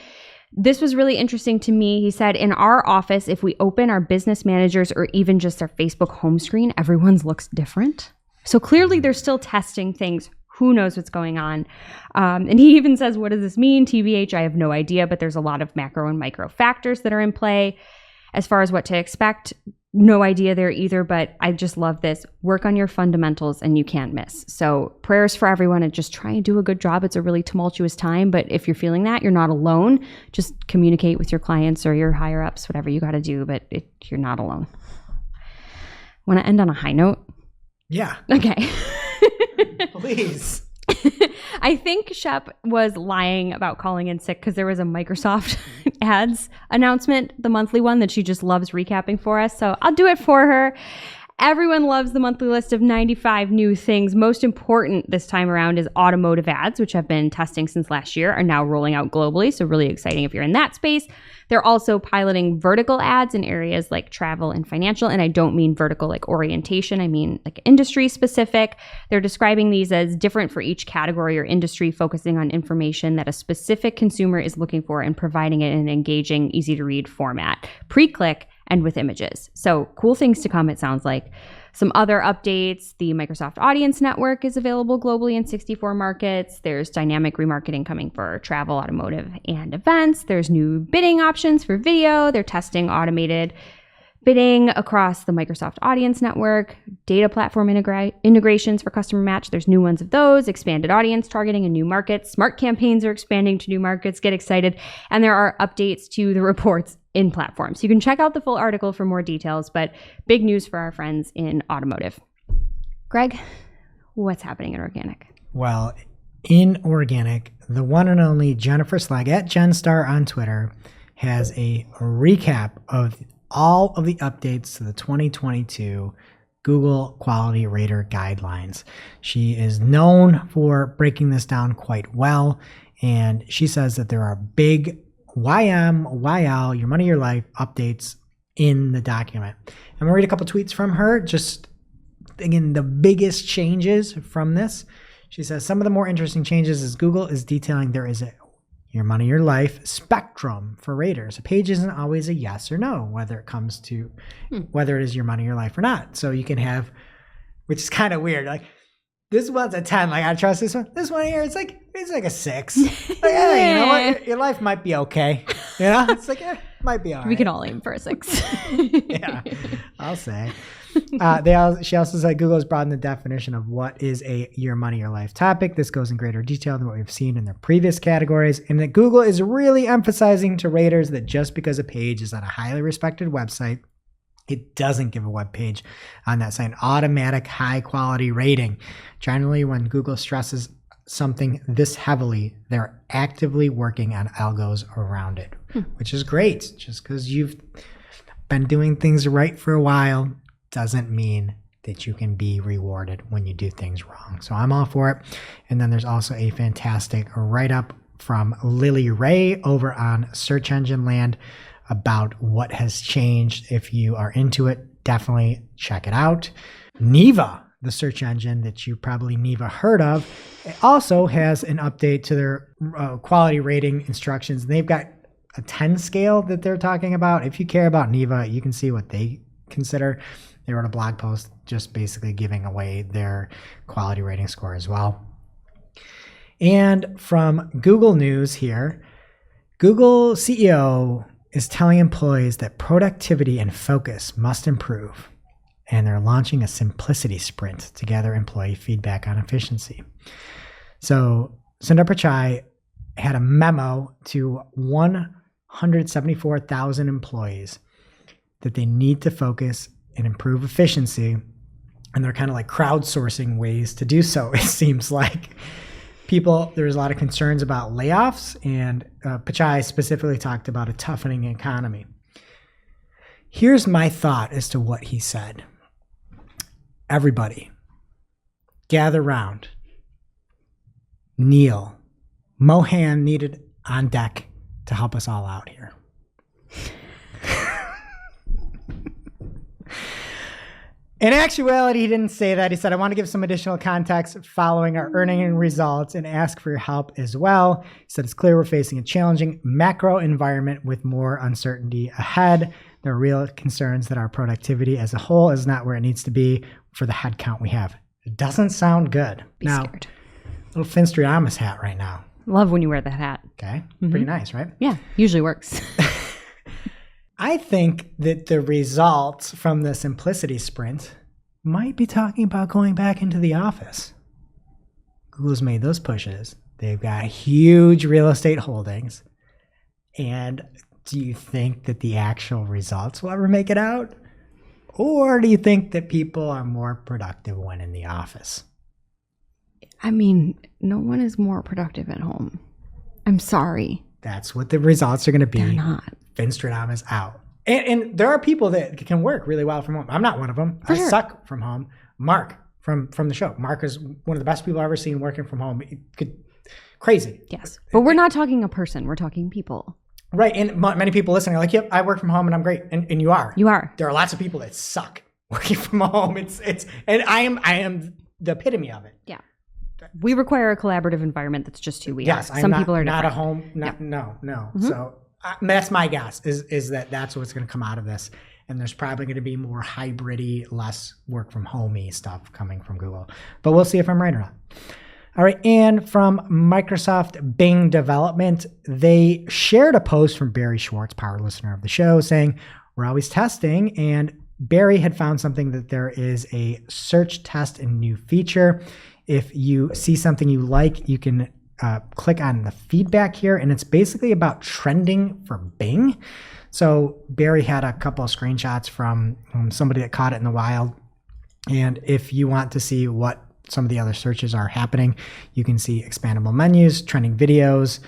This was really interesting to me. He said, in our office, if we open our business managers or even just our Facebook home screen, everyone's looks different. So clearly they're still testing things. Who knows what's going on? And he even says, what does this mean? TBH, I have no idea, but there's a lot of macro and micro factors that are in play. As far as what to expect, no idea there either, but I just love this. Work on your fundamentals and you can't miss. So prayers for everyone and just try and do a good job. It's a really tumultuous time, but if you're feeling that, you're not alone. Just communicate with your clients or your higher ups, whatever you got to do, but you're not alone. Want to end on a high note? Yeah. Okay. Please. I think Shep was lying about calling in sick because there was a Microsoft ads announcement, the monthly one that she just loves recapping for us. So I'll do it for her. Everyone loves the monthly list of 95 new things. Most important this time around is automotive ads, which have been testing since last year, are now rolling out globally. So really exciting if you're in that space. They're also piloting vertical ads in areas like travel and financial. And I don't mean vertical like orientation. I mean like industry specific. They're describing these as different for each category or industry, focusing on information that a specific consumer is looking for and providing it in an engaging, easy to read format. Pre-click and with images. So cool things to come, it sounds like. Some other updates, the Microsoft Audience Network is available globally in 64 markets. There's dynamic remarketing coming for travel, automotive, and events. There's new bidding options for video. They're testing automated bidding across the Microsoft Audience Network, data platform integrations for customer match. There's new ones of those, expanded audience targeting in new markets. Smart campaigns are expanding to new markets. Get excited. And there are updates to the reports in platforms. You can check out the full article for more details, but big news for our friends in automotive. Greg, what's happening in organic? Well, in organic, the one and only Jennifer Slag at JenStar on Twitter has a recap of all of the updates to the 2022 Google Quality Rater Guidelines. She is known for breaking this down quite well, and she says that there are big YM, YL, your money, your life updates in the document. I'm gonna read a couple tweets from her, just again, the biggest changes from this. She says some of the more interesting changes is Google is detailing there is a your money, your life spectrum for raters. A page isn't always a yes or no, whether it comes to whether it is your money, your life or not. So you can have, which is kind of weird. Like this one's a 10. Like I trust this one. This one here, it's like a 6. Like, hey, you know what? Your life might be okay. You know, it's like might be all right. We can all aim for a 6. Yeah, I'll say. She also said Google has broadened the definition of what is a your money, your life topic. This goes in greater detail than what we've seen in their previous categories, and that Google is really emphasizing to raters that just because a page is on a highly respected website, it doesn't give a web page on that site an automatic high quality rating. Generally, when Google stresses something this heavily, they're actively working on algos around it, which is great. Just because you've been doing things right for a while doesn't mean that you can be rewarded when you do things wrong. So I'm all for it. And then there's also a fantastic write-up from Lily Ray over on Search Engine Land about what has changed. If you are into it, definitely check it out. Neva, the search engine that you probably never heard of, it also has an update to their quality rating instructions. They've got a 10 scale that they're talking about. If you care about Neva, you can see what they consider. They wrote a blog post just basically giving away their quality rating score as well. And from Google News here, Google CEO is telling employees that productivity and focus must improve. And they're launching a simplicity sprint to gather employee feedback on efficiency. So Sundar Pichai had a memo to 174,000 employees that they need to focus and improve efficiency. And they're kind of like crowdsourcing ways to do so, it seems like. There's a lot of concerns about layoffs, and Pichai specifically talked about a toughening economy. Here's my thought as to what he said. Everybody, gather round. Kneel. Mohan needed on deck to help us all out here. In actuality, he didn't say that. He said, I want to give some additional context following our earning results and ask for your help as well. He said, it's clear we're facing a challenging macro environment with more uncertainty ahead. There are real concerns that our productivity as a whole is not where it needs to be for the headcount we have. It doesn't sound good. Be scared. Little Finstradamus hat right now. Love when you wear that hat. Okay. Pretty nice, right? Yeah, usually works. I think that the results from the simplicity sprint might be talking about going back into the office. Google's made those pushes. They've got huge real estate holdings. And do you think that the actual results will ever make it out? Or do you think that people are more productive when in the office? I mean, no one is more productive at home. I'm sorry. That's what the results are going to be. They're not. Finstradamus out. And there are people that can work really well from home. I'm not one of them. I suck from home. Mark from the show. Mark is one of the best people I've ever seen working from home. Crazy. Yes. But we're not talking a person. We're talking people. Right. And many people listening are like, yep, I work from home and I'm great. And you are. You are. There are lots of people that suck working from home. And I am the epitome of it. Yeah. We require a collaborative environment. That's just who we are. Yes, Some people are not different. a home. No. Mm-hmm. So that's my guess is that's what's going to come out of this. And there's probably going to be more hybrid-y, less work from home-y stuff coming from Google. But we'll see if I'm right or not. All right. And from Microsoft Bing Development, they shared a post from Barry Schwartz, power listener of the show, saying, we're always testing. And Barry had found something that there is a search test and new feature. If you see something you like, you can click on the feedback here, and it's basically about trending for Bing. So Barry had a couple of screenshots from somebody that caught it in the wild. And if you want to see what some of the other searches are happening, you can see expandable menus, trending videos.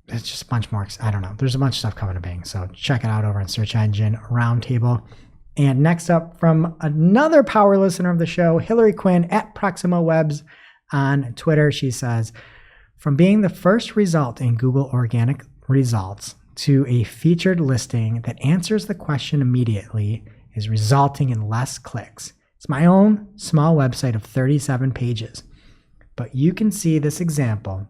It's just a bunch more. I don't know. There's a bunch of stuff coming to Bing. So check it out over on Search Engine Roundtable. And next up, from another power listener of the show, Hillary Quinn at Proximo Webs on Twitter, she says, from being the first result in Google organic results to a featured listing that answers the question immediately is resulting in less clicks. It's my own small website of 37 pages. But you can see this example.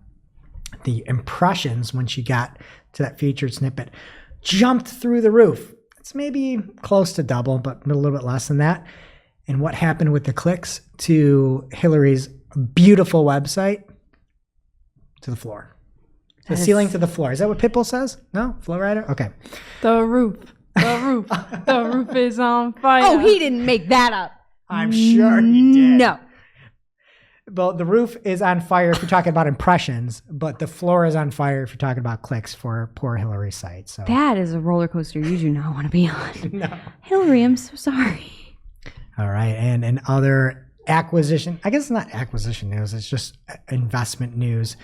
The impressions when she got to that featured snippet jumped through the roof. It's maybe close to double, but a little bit less than that. And what happened with the clicks to Hillary's beautiful website? To the floor. The ceiling to the floor. Is that what Pitbull says? No? Flow Rider? Okay. The roof is on fire. Oh, he didn't make that up. I'm sure he did. No. Well, the roof is on fire if you're talking about impressions, but the floor is on fire if you're talking about clicks for poor Hillary's site. So That is a roller coaster you do not want to be on. No. Hillary, I'm so sorry. All right. And in other acquisition, I guess it's not acquisition news, it's just investment news.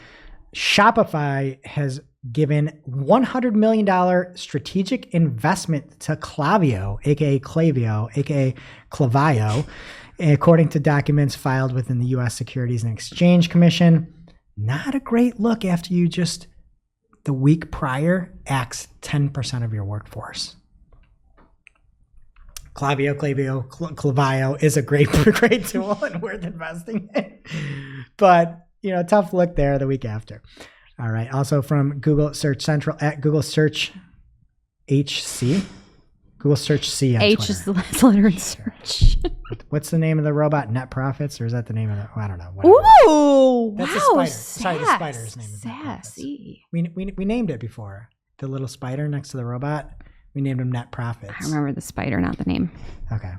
Shopify has given $100 million strategic investment to Klaviyo, aka Klaviyo, according to documents filed within the U.S. Securities and Exchange Commission. Not a great look after you just the week prior axed 10% of your workforce. Klaviyo is a great tool and worth investing in. But, tough look there the week after. All right. Also from Google Search Central at Google Search HC. Google search C on H Twitter. is the last letter in search. What's the name of the robot? Net Profits, or is that the name of the? I don't know. Whatever. Ooh, That's the wow, spider. Sorry, the spider's name is Net Profits. sassy. We named it before. The little spider next to the robot. We named him Net Profits. I remember the spider, not the name. Okay.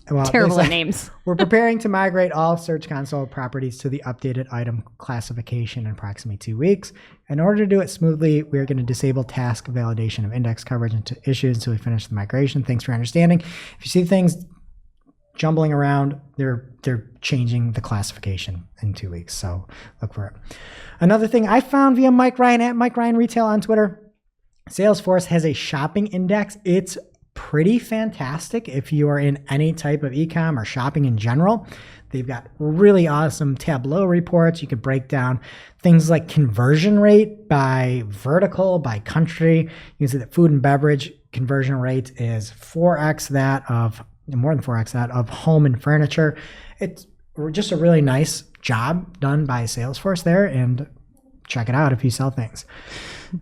Well, Terrible they at say, names. We're preparing to migrate all Search Console properties to the updated item classification in approximately 2 weeks. In order to do it smoothly, we are going to disable task validation of index coverage into issues until we finish the migration. Thanks for understanding. If you see things jumbling around, they're changing the classification in 2 weeks. So look for it. Another thing I found via Mike Ryan at Mike Ryan Retail on Twitter, Salesforce has a shopping index. It's pretty fantastic if you are in any type of e-com or shopping in general. They've got really awesome Tableau reports. You can break down things like conversion rate by vertical, by country. You can see that food and beverage conversion rate is 4x that of, more than 4x that of home and furniture. It's just a really nice job done by Salesforce there, and check it out if you sell things.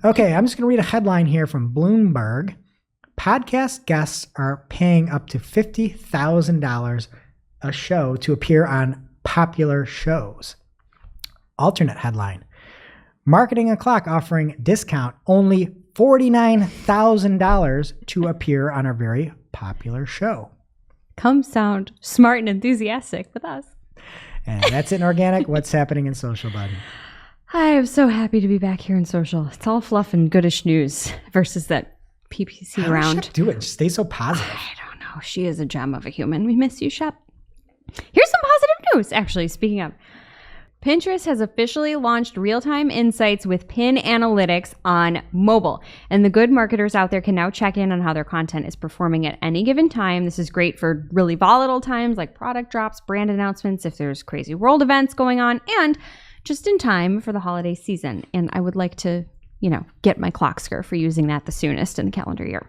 Okay, I'm just going to read a headline here from Bloomberg. Podcast guests are paying up to $50,000 a show to appear on popular shows. Alternate headline. Marketing O'Clock offering discount only $49,000 to appear on a very popular show. Come sound smart and enthusiastic with us. And that's it in organic. What's happening in social, bud? I am so happy to be back here in social. It's all fluff and goodish news versus that PPC How round. does Shep do it? Just stay so positive. I don't know. She is a gem of a human. We miss you, Shep. Here's some positive news, actually, speaking of. Pinterest has officially launched real-time insights with pin analytics on mobile. And the good marketers out there can now check in on how their content is performing at any given time. This is great for really volatile times like product drops, brand announcements, if there's crazy world events going on, and just in time for the holiday season. And I would like to, get my clocksker for using that the soonest in the calendar year.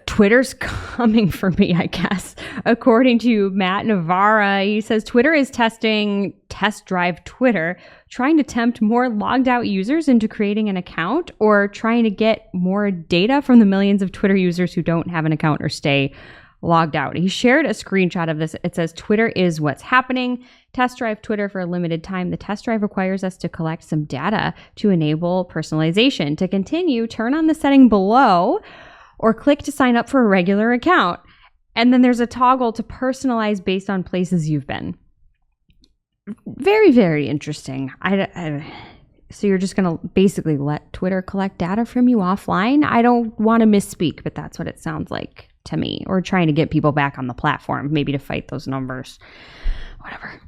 Twitter's coming for me, I guess. According to Matt Navarra, he says Twitter is testing Test Drive Twitter, trying to tempt more logged out users into creating an account or trying to get more data from the millions of Twitter users who don't have an account or stay logged out. He shared a screenshot of this. It says, Twitter is what's happening. Test drive Twitter for a limited time. The test drive requires us to collect some data to enable personalization. To continue, turn on the setting below or click to sign up for a regular account. And then there's a toggle to personalize based on places you've been. Very, very interesting. So you're just going to basically let Twitter collect data from you offline? I don't want to misspeak, but that's what it sounds like to me. Or trying to get people back on the platform, maybe to fight those numbers. Whatever.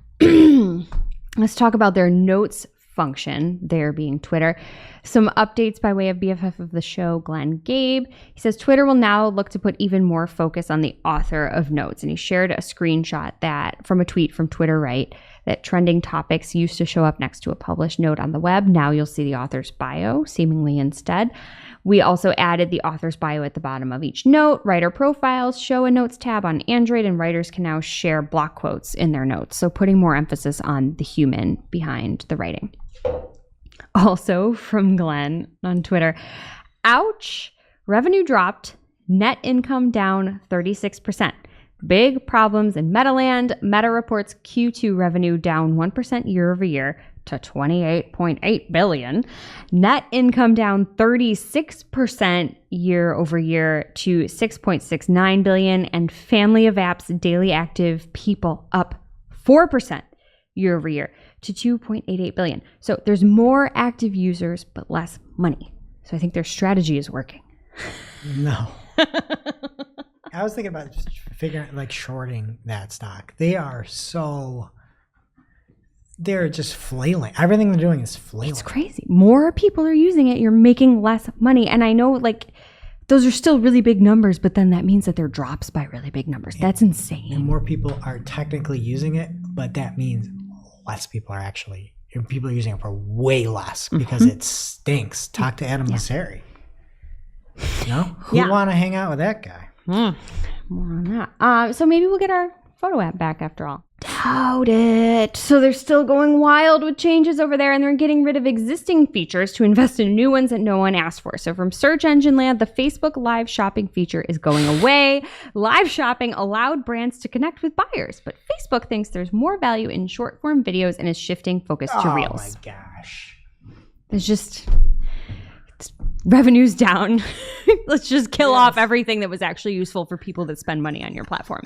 Let's talk about their notes function, there being Twitter. Some updates by way of BFF of the show, Glenn Gabe. He says Twitter will now look to put even more focus on the author of notes. And he shared a screenshot that from a tweet from Twitter, right? That trending topics used to show up next to a published note on the web. Now you'll see the author's bio, seemingly instead. We also added the author's bio at the bottom of each note. Writer profiles show a notes tab on Android, and writers can now share block quotes in their notes. So putting more emphasis on the human behind the writing. Also from Glenn on Twitter, ouch, revenue dropped, net income down 36%. Big problems in Metaland. Meta reports Q2 revenue down 1% year over year to $28.8 billion. Net income down 36% year over year to $6.69 billion. And Family of Apps daily active people up 4% year over year to 2.88 billion. So there's more active users, but less money. So I think their strategy is working. No. I was thinking about just figuring, shorting that stock. They're just flailing. Everything they're doing is flailing. It's crazy. More people are using it. You're making less money. And I know, those are still really big numbers, but then that means that they're drops by really big numbers. That's insane. And more people are technically using it, but that means less people are using it for way less because it stinks. Talk to Adam Lasseri. Who'd want to hang out with that guy? More on that. So maybe we'll get our photo app back after all. Doubt it. So they're still going wild with changes over there, and they're getting rid of existing features to invest in new ones that no one asked for. So from search engine land, the Facebook live shopping feature is going away. Live shopping allowed brands to connect with buyers, but Facebook thinks there's more value in short form videos and is shifting focus to Reels. Oh my gosh. There's just revenue's down. Let's just kill off everything that was actually useful for people that spend money on your platform.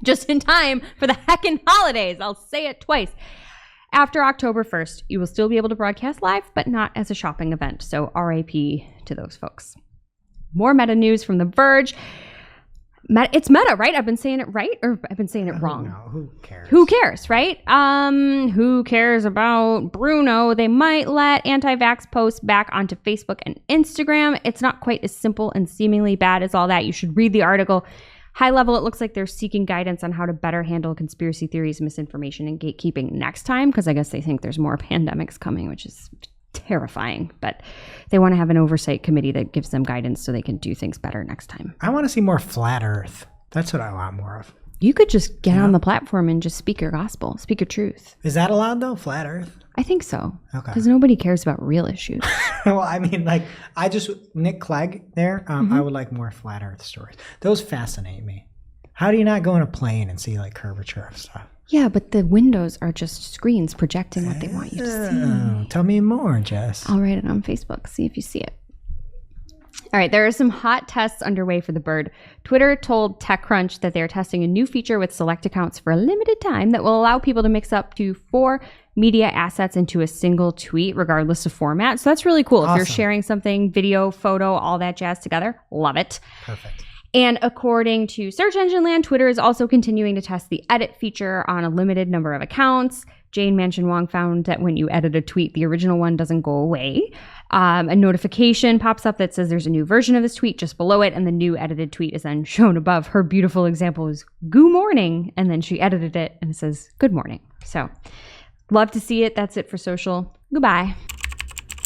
Just in time for the heckin' holidays. I'll say it twice. After October 1st, you will still be able to broadcast live, but not as a shopping event. So RIP to those folks. More meta news from The Verge. It's meta, right? I've been saying it right, or I've been saying it wrong? No, who cares? Who cares, right? Who cares about Bruno? They might let anti-vax posts back onto Facebook and Instagram. It's not quite as simple and seemingly bad as all that. You should read the article. High level, it looks like they're seeking guidance on how to better handle conspiracy theories, misinformation, and gatekeeping next time, because I guess they think there's more pandemics coming, which is terrifying. But they want to have an oversight committee that gives them guidance so they can do things better next time. I want to see more flat Earth. That's what I want more of. You could just get on the platform and just speak your gospel, speak your truth. Is that allowed though? Flat Earth? I think so. Okay. Because nobody cares about real issues. Well, I mean, like, Nick Clegg there, I would like more flat Earth stories. Those fascinate me. How do you not go on a plane and see like curvature of stuff? Yeah, but the windows are just screens projecting what they want you to see. Tell me more, Jess. I'll write it on Facebook. See if you see it. All right, there are some hot tests underway for the bird. Twitter told TechCrunch that they're testing a new feature with select accounts for a limited time that will allow people to mix up to 4 media assets into a single tweet, regardless of format. So that's really cool. Awesome. If you're sharing something, video, photo, all that jazz together, love it. Perfect. And according to Search Engine Land, Twitter is also continuing to test the edit feature on a limited number of accounts. Jane Mansion Wong found that when you edit a tweet, the original one doesn't go away. A notification pops up that says there's a new version of this tweet just below it, and the new edited tweet is then shown above. Her beautiful example is "Goo morning," and then she edited it and it says "Good morning." So, love to see it. That's it for social. Goodbye.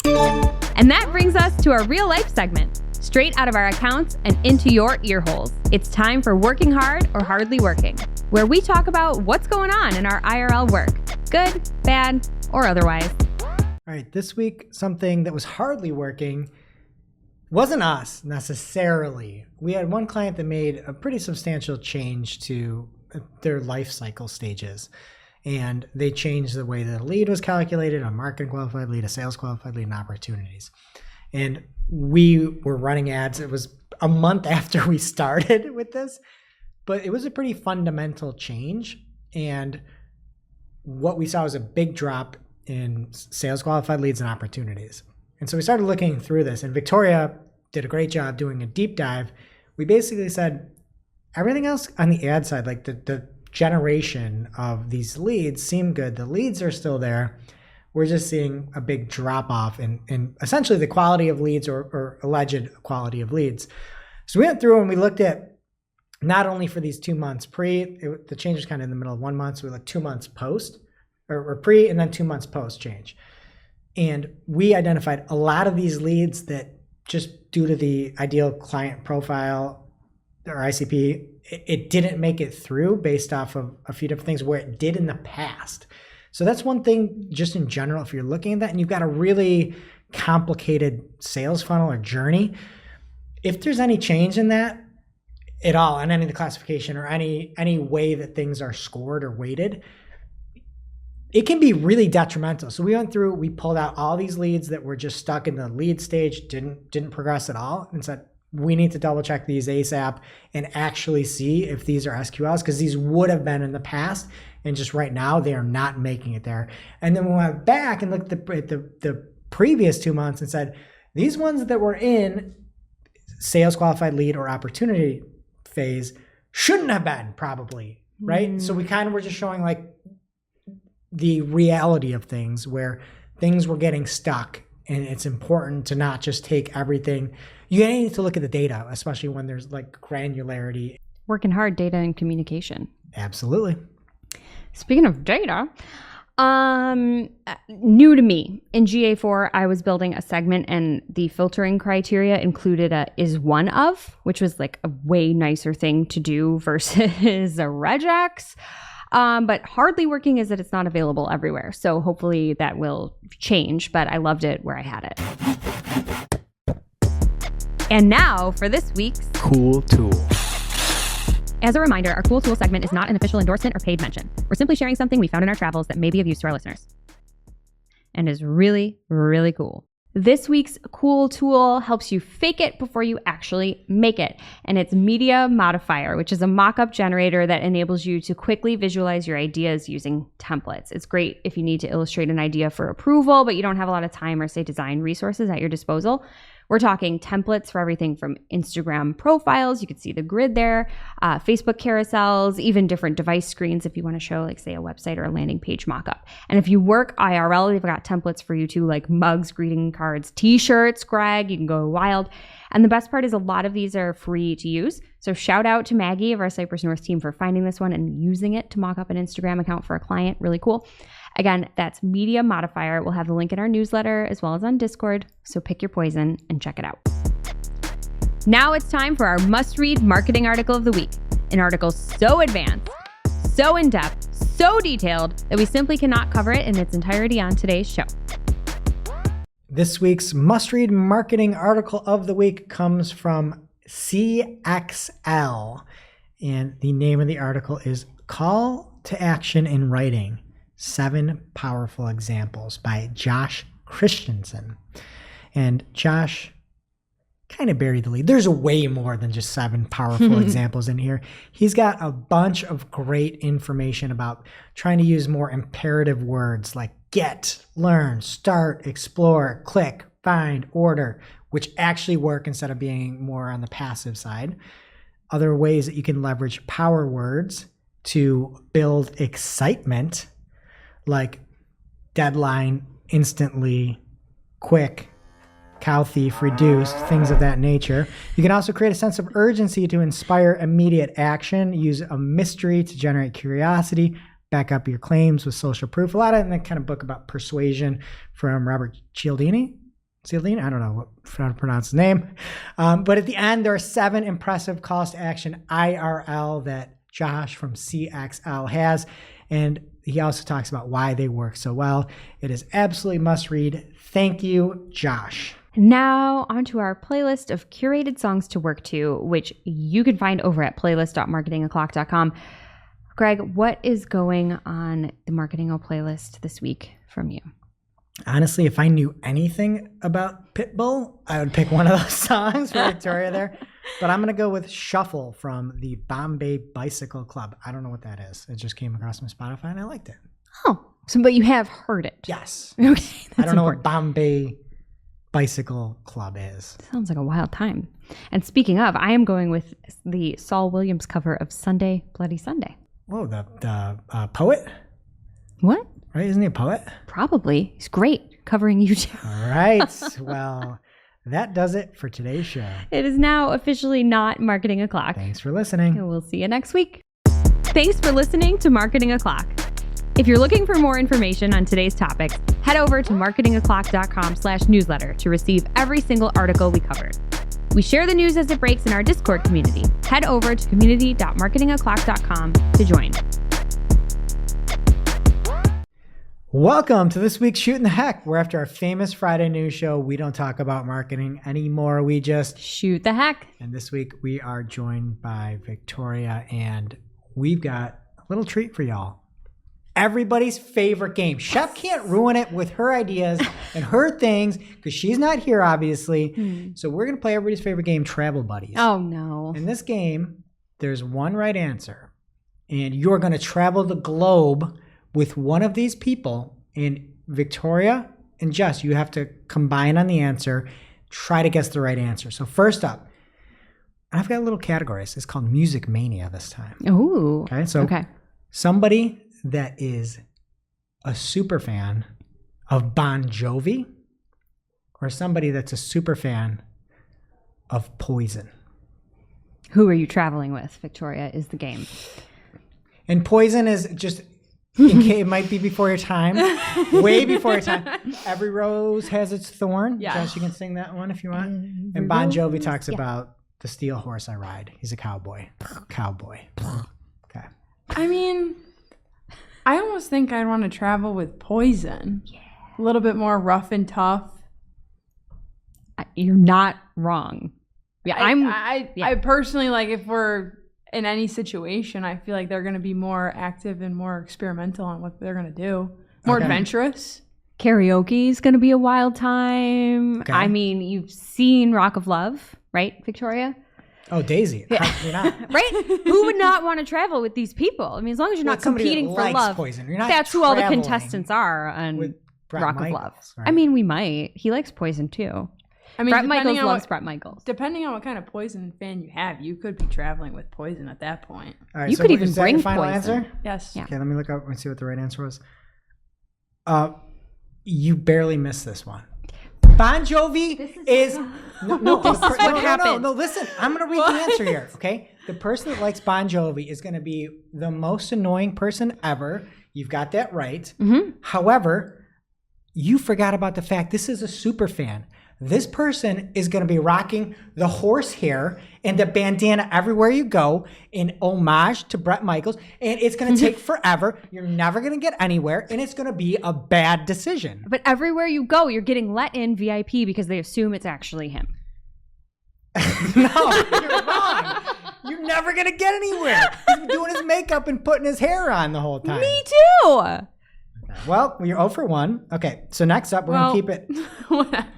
And that brings us to our real life segment. Straight out of our accounts and into your ear holes. It's time for Working Hard or Hardly Working, where we talk about what's going on in our IRL work, good, bad, or otherwise. All right, this week, something that was hardly working wasn't us necessarily. We had one client that made a pretty substantial change to their life cycle stages. And they changed the way the lead was calculated, a marketing qualified lead, a sales qualified lead, and opportunities. And we were running ads. It was a month after we started with this, but it was a pretty fundamental change. And what we saw was a big drop in sales qualified leads and opportunities. And so we started looking through this, and Victoria did a great job doing a deep dive. We basically said everything else on the ad side, like the generation of these leads seem good. The leads are still there. We're just seeing a big drop off in essentially the quality of leads or alleged quality of leads. So we went through and we looked at not only for these 2 months the change was kind of in the middle of 1 month. So we looked 2 months post or pre and then 2 months post change. And we identified a lot of these leads that just due to the ideal client profile or ICP, it didn't make it through based off of a few different things where it did in the past. So that's one thing just in general, if you're looking at that and you've got a really complicated sales funnel or journey, if there's any change in that at all, in any of the classification or any way that things are scored or weighted, it can be really detrimental. So we went through, we pulled out all these leads that were just stuck in the lead stage, didn't progress at all, and said, we need to double check these ASAP and actually see if these are SQLs, because these would have been in the past. And just right now, they are not making it there. And then we went back and looked at the previous 2 months and said, these ones that were in sales qualified lead or opportunity phase shouldn't have been probably, right? So we kind of were just showing like the reality of things where things were getting stuck. And it's important to not just take everything. You need to look at the data, especially when there's like granularity. Working hard, data and communication. Absolutely. Speaking of data, New to me. In GA4, I was building a segment and the filtering criteria included a is one of, which was like a way nicer thing to do versus a regex. But hardly working is that it's not available everywhere. So hopefully that will change, but I loved it where I had it. And now for this week's Cool tool. As a reminder, our Cool Tool segment is not an official endorsement or paid mention. We're simply sharing something we found in our travels that may be of use to our listeners. And is really, really cool. This week's Cool Tool helps you fake it before you actually make it. And it's Media Modifier, which is a mock-up generator that enables you to quickly visualize your ideas using templates. It's great if you need to illustrate an idea for approval, but you don't have a lot of time or, say, design resources at your disposal. We're talking templates for everything from Instagram profiles, you can see the grid there, Facebook carousels, even different device screens if you want to show, like, say, a website or a landing page mockup. And if you work IRL, they've got templates for you too, like mugs, greeting cards, t-shirts, Greg, you can go wild. And the best part is a lot of these are free to use. So shout out to Maggie of our Cypress North team for finding this one and using it to mock up an Instagram account for a client. Really cool. Again, that's Media Modifier. We'll have the link in our newsletter as well as on Discord. So pick your poison and check it out. Now it's time for our must-read marketing article of the week. An article so advanced, so in-depth, so detailed that we simply cannot cover it in its entirety on today's show. This week's must-read marketing article of the week comes from CXL. And the name of the article is Call to Action in Writing, 7 Powerful Examples by Josh Christensen. And Josh kind of buried the lead. There's way more than just 7 powerful examples in here. He's got a bunch of great information about trying to use more imperative words like get, learn, start, explore, click, find, order, which actually work instead of being more on the passive side. Other ways that you can leverage power words to build excitement, like deadline, instantly, quick, cow thief, reduced, things of that nature. You can also create a sense of urgency to inspire immediate action, use a mystery to generate curiosity, back up your claims with social proof. A lot of that kind of book about persuasion from Robert Cialdini. I don't know how to pronounce his name. But at the end, there are 7 impressive calls to action IRL that Josh from CXL has. And he also talks about why they work so well. It is absolutely must read. Thank you, Josh. Now onto our playlist of curated songs to work to, which you can find over at playlist.marketingoclock.com. Greg, what is going on the Marketing O playlist this week from you? Honestly, if I knew anything about Pitbull, I would pick one of those songs for Victoria there. But I'm going to go with Shuffle from the Bombay Bicycle Club. I don't know what that is. It just came across my Spotify and I liked it. Oh, but you have heard it. Yes. Okay, that's I don't know important. what Bombay Bicycle Club is. Sounds like a wild time. And speaking of, I am going with the Saul Williams cover of Sunday, Bloody Sunday. Whoa, the poet? What? Right? Isn't he a poet? Probably. He's great covering you too. All right. Well, that does it for today's show. It is now officially not Marketing O'Clock. Thanks for listening. And we'll see you next week. Thanks for listening to Marketing O'Clock. If you're looking for more information on today's topics, head over to marketingoclock.com/newsletter to receive every single article we covered. We share the news as it breaks in our Discord community. Head over to community.marketingoclock.com to join. Welcome to this week's Shooting the Heck, where after our famous Friday news show, we don't talk about marketing anymore. We just shoot the heck. And this week we are joined by Victoria, and we've got a little treat for y'all. Everybody's favorite game. Chef can't ruin it with her ideas and her things because she's not here, obviously. So we're going to play everybody's favorite game, Travel Buddies. Oh, no. In this game, there's one right answer, and you're going to travel the globe with one of these people. And Victoria and Jess, you have to combine on the answer, try to guess the right answer. So first up, I've got little categories. It's called Music Mania this time. Ooh. Okay, so somebody that is a super fan of Bon Jovi or somebody that's a super fan of Poison. Who are you traveling with, Victoria, is the game. And Poison is just It might be before your time. Way before your time. Every rose has its thorn. Yeah. Jess, you can sing that one if you want. And Bon Jovi talks about the steel horse I ride. He's a cowboy. Cowboy. Okay. I mean, I almost think I'd want to travel with Poison. Yeah. A little bit more rough and tough. You're not wrong. Yeah, I personally, like, if we're in any situation, I feel like they're going to be more active and more experimental on what they're going to do. More adventurous. Karaoke is going to be a wild time. Okay. I mean, you've seen Rock of Love, right, Victoria? Oh, Daisy. Yeah. You're not. Right? Who would not want to travel with these people? I mean, as long as you're not somebody competing that for likes love. Poison. You're not That's who all the traveling contestants are on with Bret Rock Michaels, of Love. right? I mean, we might. He likes Poison too. I mean, Bret Michaels loves Bret Michaels. Depending on what kind of Poison fan you have, you could be traveling with Poison at that point. All right, You so could what- even is that bring your final Poison. answer? Yes. Yeah. Okay, let me look up and see what the right answer was. You barely missed this one. Bon Jovi is what happened. No, listen. I'm gonna read the answer here. Okay, the person that likes Bon Jovi is gonna be the most annoying person ever. You've got that right. However, you forgot about the fact this is a super fan. This person is going to be rocking the horse hair and the bandana everywhere you go in homage to Bret Michaels. And it's going to take forever. You're never going to get anywhere. And it's going to be a bad decision. But everywhere you go, you're getting let in VIP because they assume it's actually him. No, you're wrong. You're never going to get anywhere. He's been doing his makeup and putting his hair on the whole time. Me too. Well, you're 0 for 1. Okay, so next up, we're going to keep it. Whatever.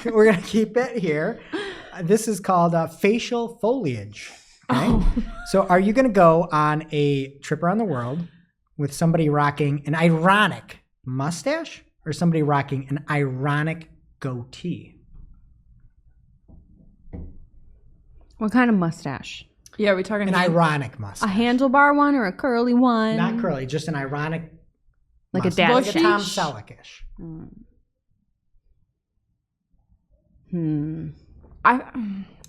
We're going to keep it here. This is called facial foliage. Okay? So are you going to go on a trip around the world with somebody rocking an ironic mustache or somebody rocking an ironic goatee? What kind of mustache? Yeah, we're talking An ironic mustache. A handlebar one or a curly one? Not curly, just an ironic Like a mustache. dad Like a Tom shape? Selleck-ish.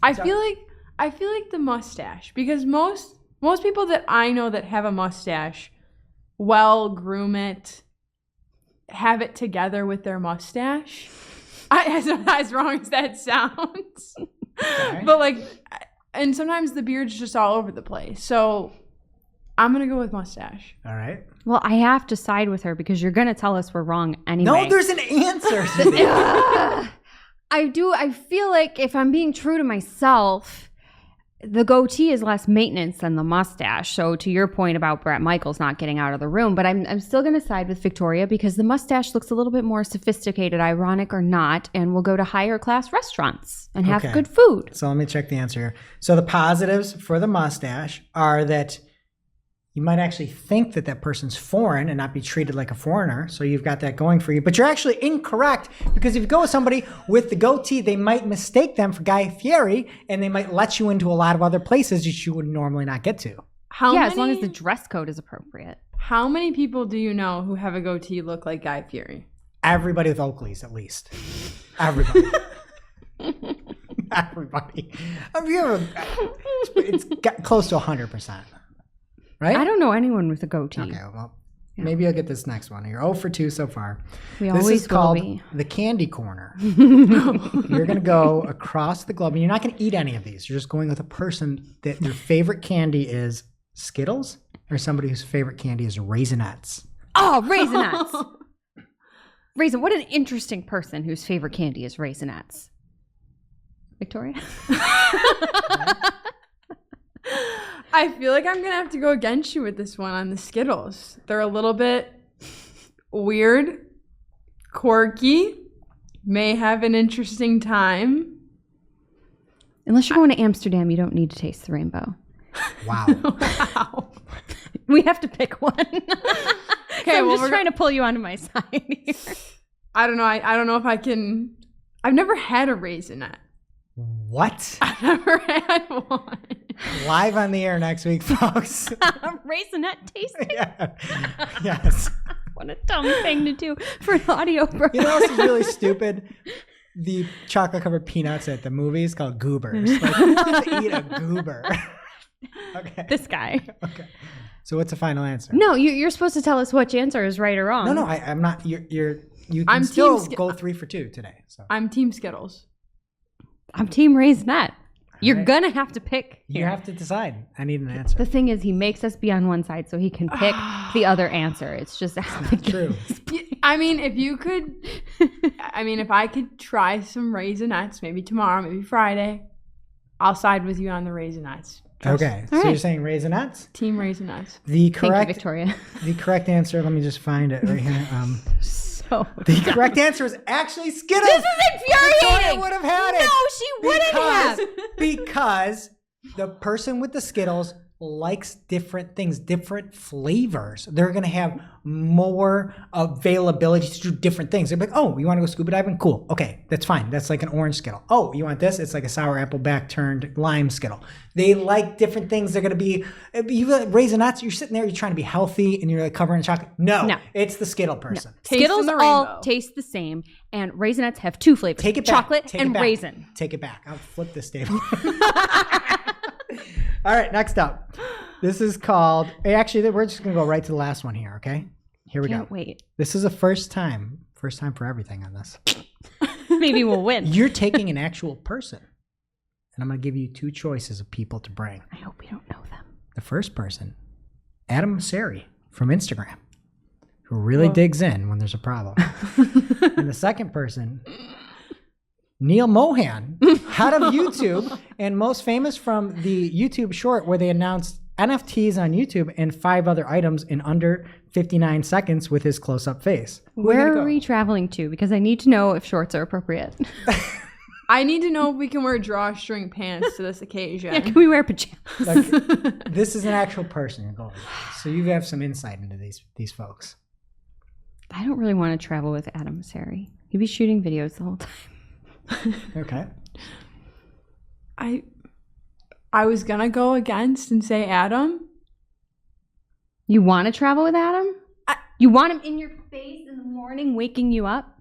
I feel like the mustache, because most people that I know that have a mustache, well, groom it, have it together with their mustache. As wrong as that sounds, Okay. but like, and sometimes the beard's just all over the place. So I'm gonna go with mustache. All right. Well, I have to side with her because you're going to tell us we're wrong anyway. No, there's an answer to this. I feel like if I'm being true to myself, the goatee is less maintenance than the mustache. So to your point about Bret Michaels not getting out of the room, but I'm still going to side with Victoria because the mustache looks a little bit more sophisticated, ironic or not, and we'll go to higher class restaurants and have Okay. good food. So let me check the answer here. So the positives for the mustache are that you might actually think that that person's foreign and not be treated like a foreigner. So you've got that going for you. But you're actually incorrect because if you go with somebody with the goatee, they might mistake them for Guy Fieri and they might let you into a lot of other places that you would normally not get to. As long as the dress code is appropriate. How many people do you know who have a goatee look like Guy Fieri? Everybody with Oakleys, at least. Everybody. Everybody. Have you ever, it's got close to 100%. Right? I don't know anyone with a goatee. Okay, well, maybe I'll get this next one. You're 0 for 2 so far. We This always is called will be. the candy corner. You're going to go across the globe, and you're not going to eat any of these. You're just going with a person that their favorite candy is Skittles or somebody whose favorite candy is Raisinets. Oh, Raisinets. What an interesting person whose favorite candy is Raisinets. Victoria? I feel like I'm going to have to go against you with this one on the Skittles. They're a little bit weird, quirky, may have an interesting time. Unless you're going to Amsterdam, you don't need to taste the rainbow. Wow. Wow. We have to pick one. Okay, I'm well, just trying to pull you onto my side here. I don't know. I don't know if I can. I've never had a Raisinette. What? I've never had one. Live on the air next week, folks. Raisinette tasting? Yeah. Yes. What a dumb thing to do for an audio program. You know what else is really stupid? The chocolate covered peanuts at the movies called goobers. Like, who wants to eat a goober? Okay. This guy. Okay. So what's the final answer? No, you're supposed to tell us which answer is right or wrong. No, I'm not. You can I'm still team go 3 for 2 today. So I'm Team Skittles. I'm Team Raisinette. You're right. gonna have to pick. you here. have to decide. I need an answer. The thing is, he makes us be on one side so he can pick the other answer. It's just True. I mean, if I could try some Raisinets, maybe tomorrow, maybe Friday, I'll side with you on the Raisinets. Okay. So right. you're saying Raisinets? Team Raisinets. The Thank you, correct Victoria. the correct answer. Let me just find it right here. So The correct answer is actually Skittles. this is infuriating. Victoria would have had it. No, she wouldn't have. Because the person with the Skittles likes different things, different flavors. They're going to have more availability to do different things. They're like, oh, you want to go scuba diving? Cool. Okay, that's fine. That's like an orange Skittle. Oh, you want this? It's like a sour apple back turned lime Skittle. They like different things. They're going to be, you Raisinets, you're sitting there, you're trying to be healthy and you're like covering in chocolate. No, it's the Skittle person. Skittles the all rainbow. taste the same, and Raisinets have 2 flavors: Take it back. chocolate Take it and back. raisin. Take it back. I'll flip this table. All right, next up. This is called, actually, we're just going to go right to the last one here, okay? Here we Can't go. wait. This is a first time for everything on this. Maybe we'll win. You're taking an actual person, and I'm going to give you 2 choices of people to bring. I hope we don't know them. The first person, Adam Sari from Instagram, who really digs in when there's a problem. And the second person, Neil Mohan, out of YouTube, and most famous from the YouTube short where they announced NFTs on YouTube and 5 other items in under 59 seconds with his close-up face. Where are we traveling to? Because I need to know if shorts are appropriate. I need to know if we can wear drawstring pants to this occasion. Yeah, can we wear pajamas? Like, this is an actual person you're going with. So you have some insight into these folks. I don't really want to travel with Adam Sari. He'd be shooting videos the whole time. Okay. I was gonna go against and say Adam. You want to travel with Adam? You want him in your face in the morning, waking you up?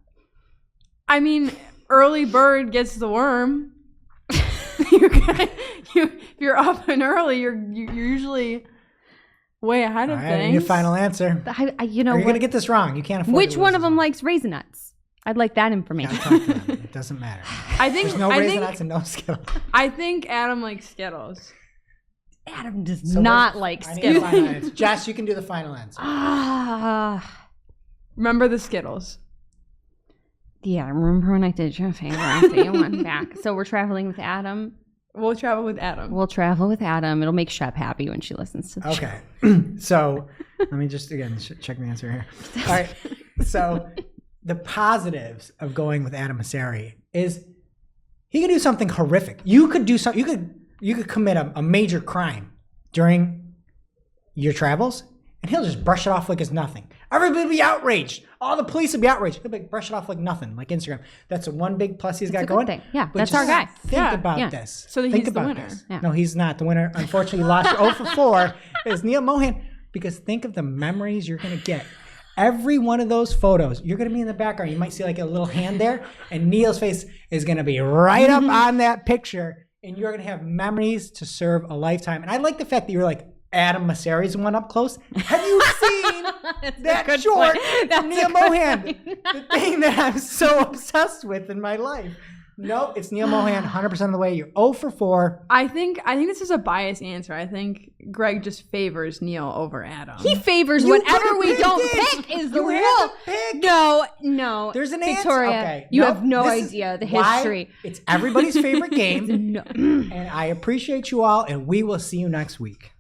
I mean, early bird gets the worm. If you're up and early, you're usually way ahead All of right, I need things. a final answer. You know Are you going what? to get this wrong? You can't afford Which to one lose of this them likes Raisinets? I'd like that information. Gotta talk to them. It doesn't matter. I think There's no I Raisinets think and no Skittles. I think Adam likes Skittles. Adam does So not what- like I need a Skittles. final answer. Jess, you can do the final answer. Remember the Skittles. Yeah, I remember when I did your favor. I say you want back. So we're traveling with Adam. We'll travel with Adam. We'll travel with Adam. It'll make Shep happy when she listens to the show. Okay. So let me just, again, check the answer here. All right. So the positives of going with Adam Asari is he could do something horrific. You could do something, you could commit a major crime during your travels, and he'll just brush it off like it's nothing. Everybody will be outraged. All the police will be outraged. He'll brush it off like nothing, like Instagram. That's the one big plus he's got a good going. thing. Yeah, But that's just our guy. Think Yeah, about yeah. this. So that think he's the about winner. this. Yeah. No, he's not. The winner, unfortunately, lost 0 for 4 is Neil Mohan, because think of the memories you're going to get. Every one of those photos, you're going to be in the background. You might see like a little hand there, and Neil's face is going to be right up on that picture, and you're going to have memories to serve a lifetime. And I like the fact that you're like, Adam Massari's one up close. Have you seen that short from Neil Mohan? The thing that I'm so obsessed with in my life. Nope, it's Neil Mohan 100% of the way. You're 0 for 4. I think this is a biased answer. I think Greg just favors Neil over Adam. He favors You whatever could've we picked don't it. pick is the You rule. had to pick. No. There's an answer. Victoria, Okay. you Nope, have no this is idea the why history. It's everybody's favorite game. No. And I appreciate you all, and we will see you next week.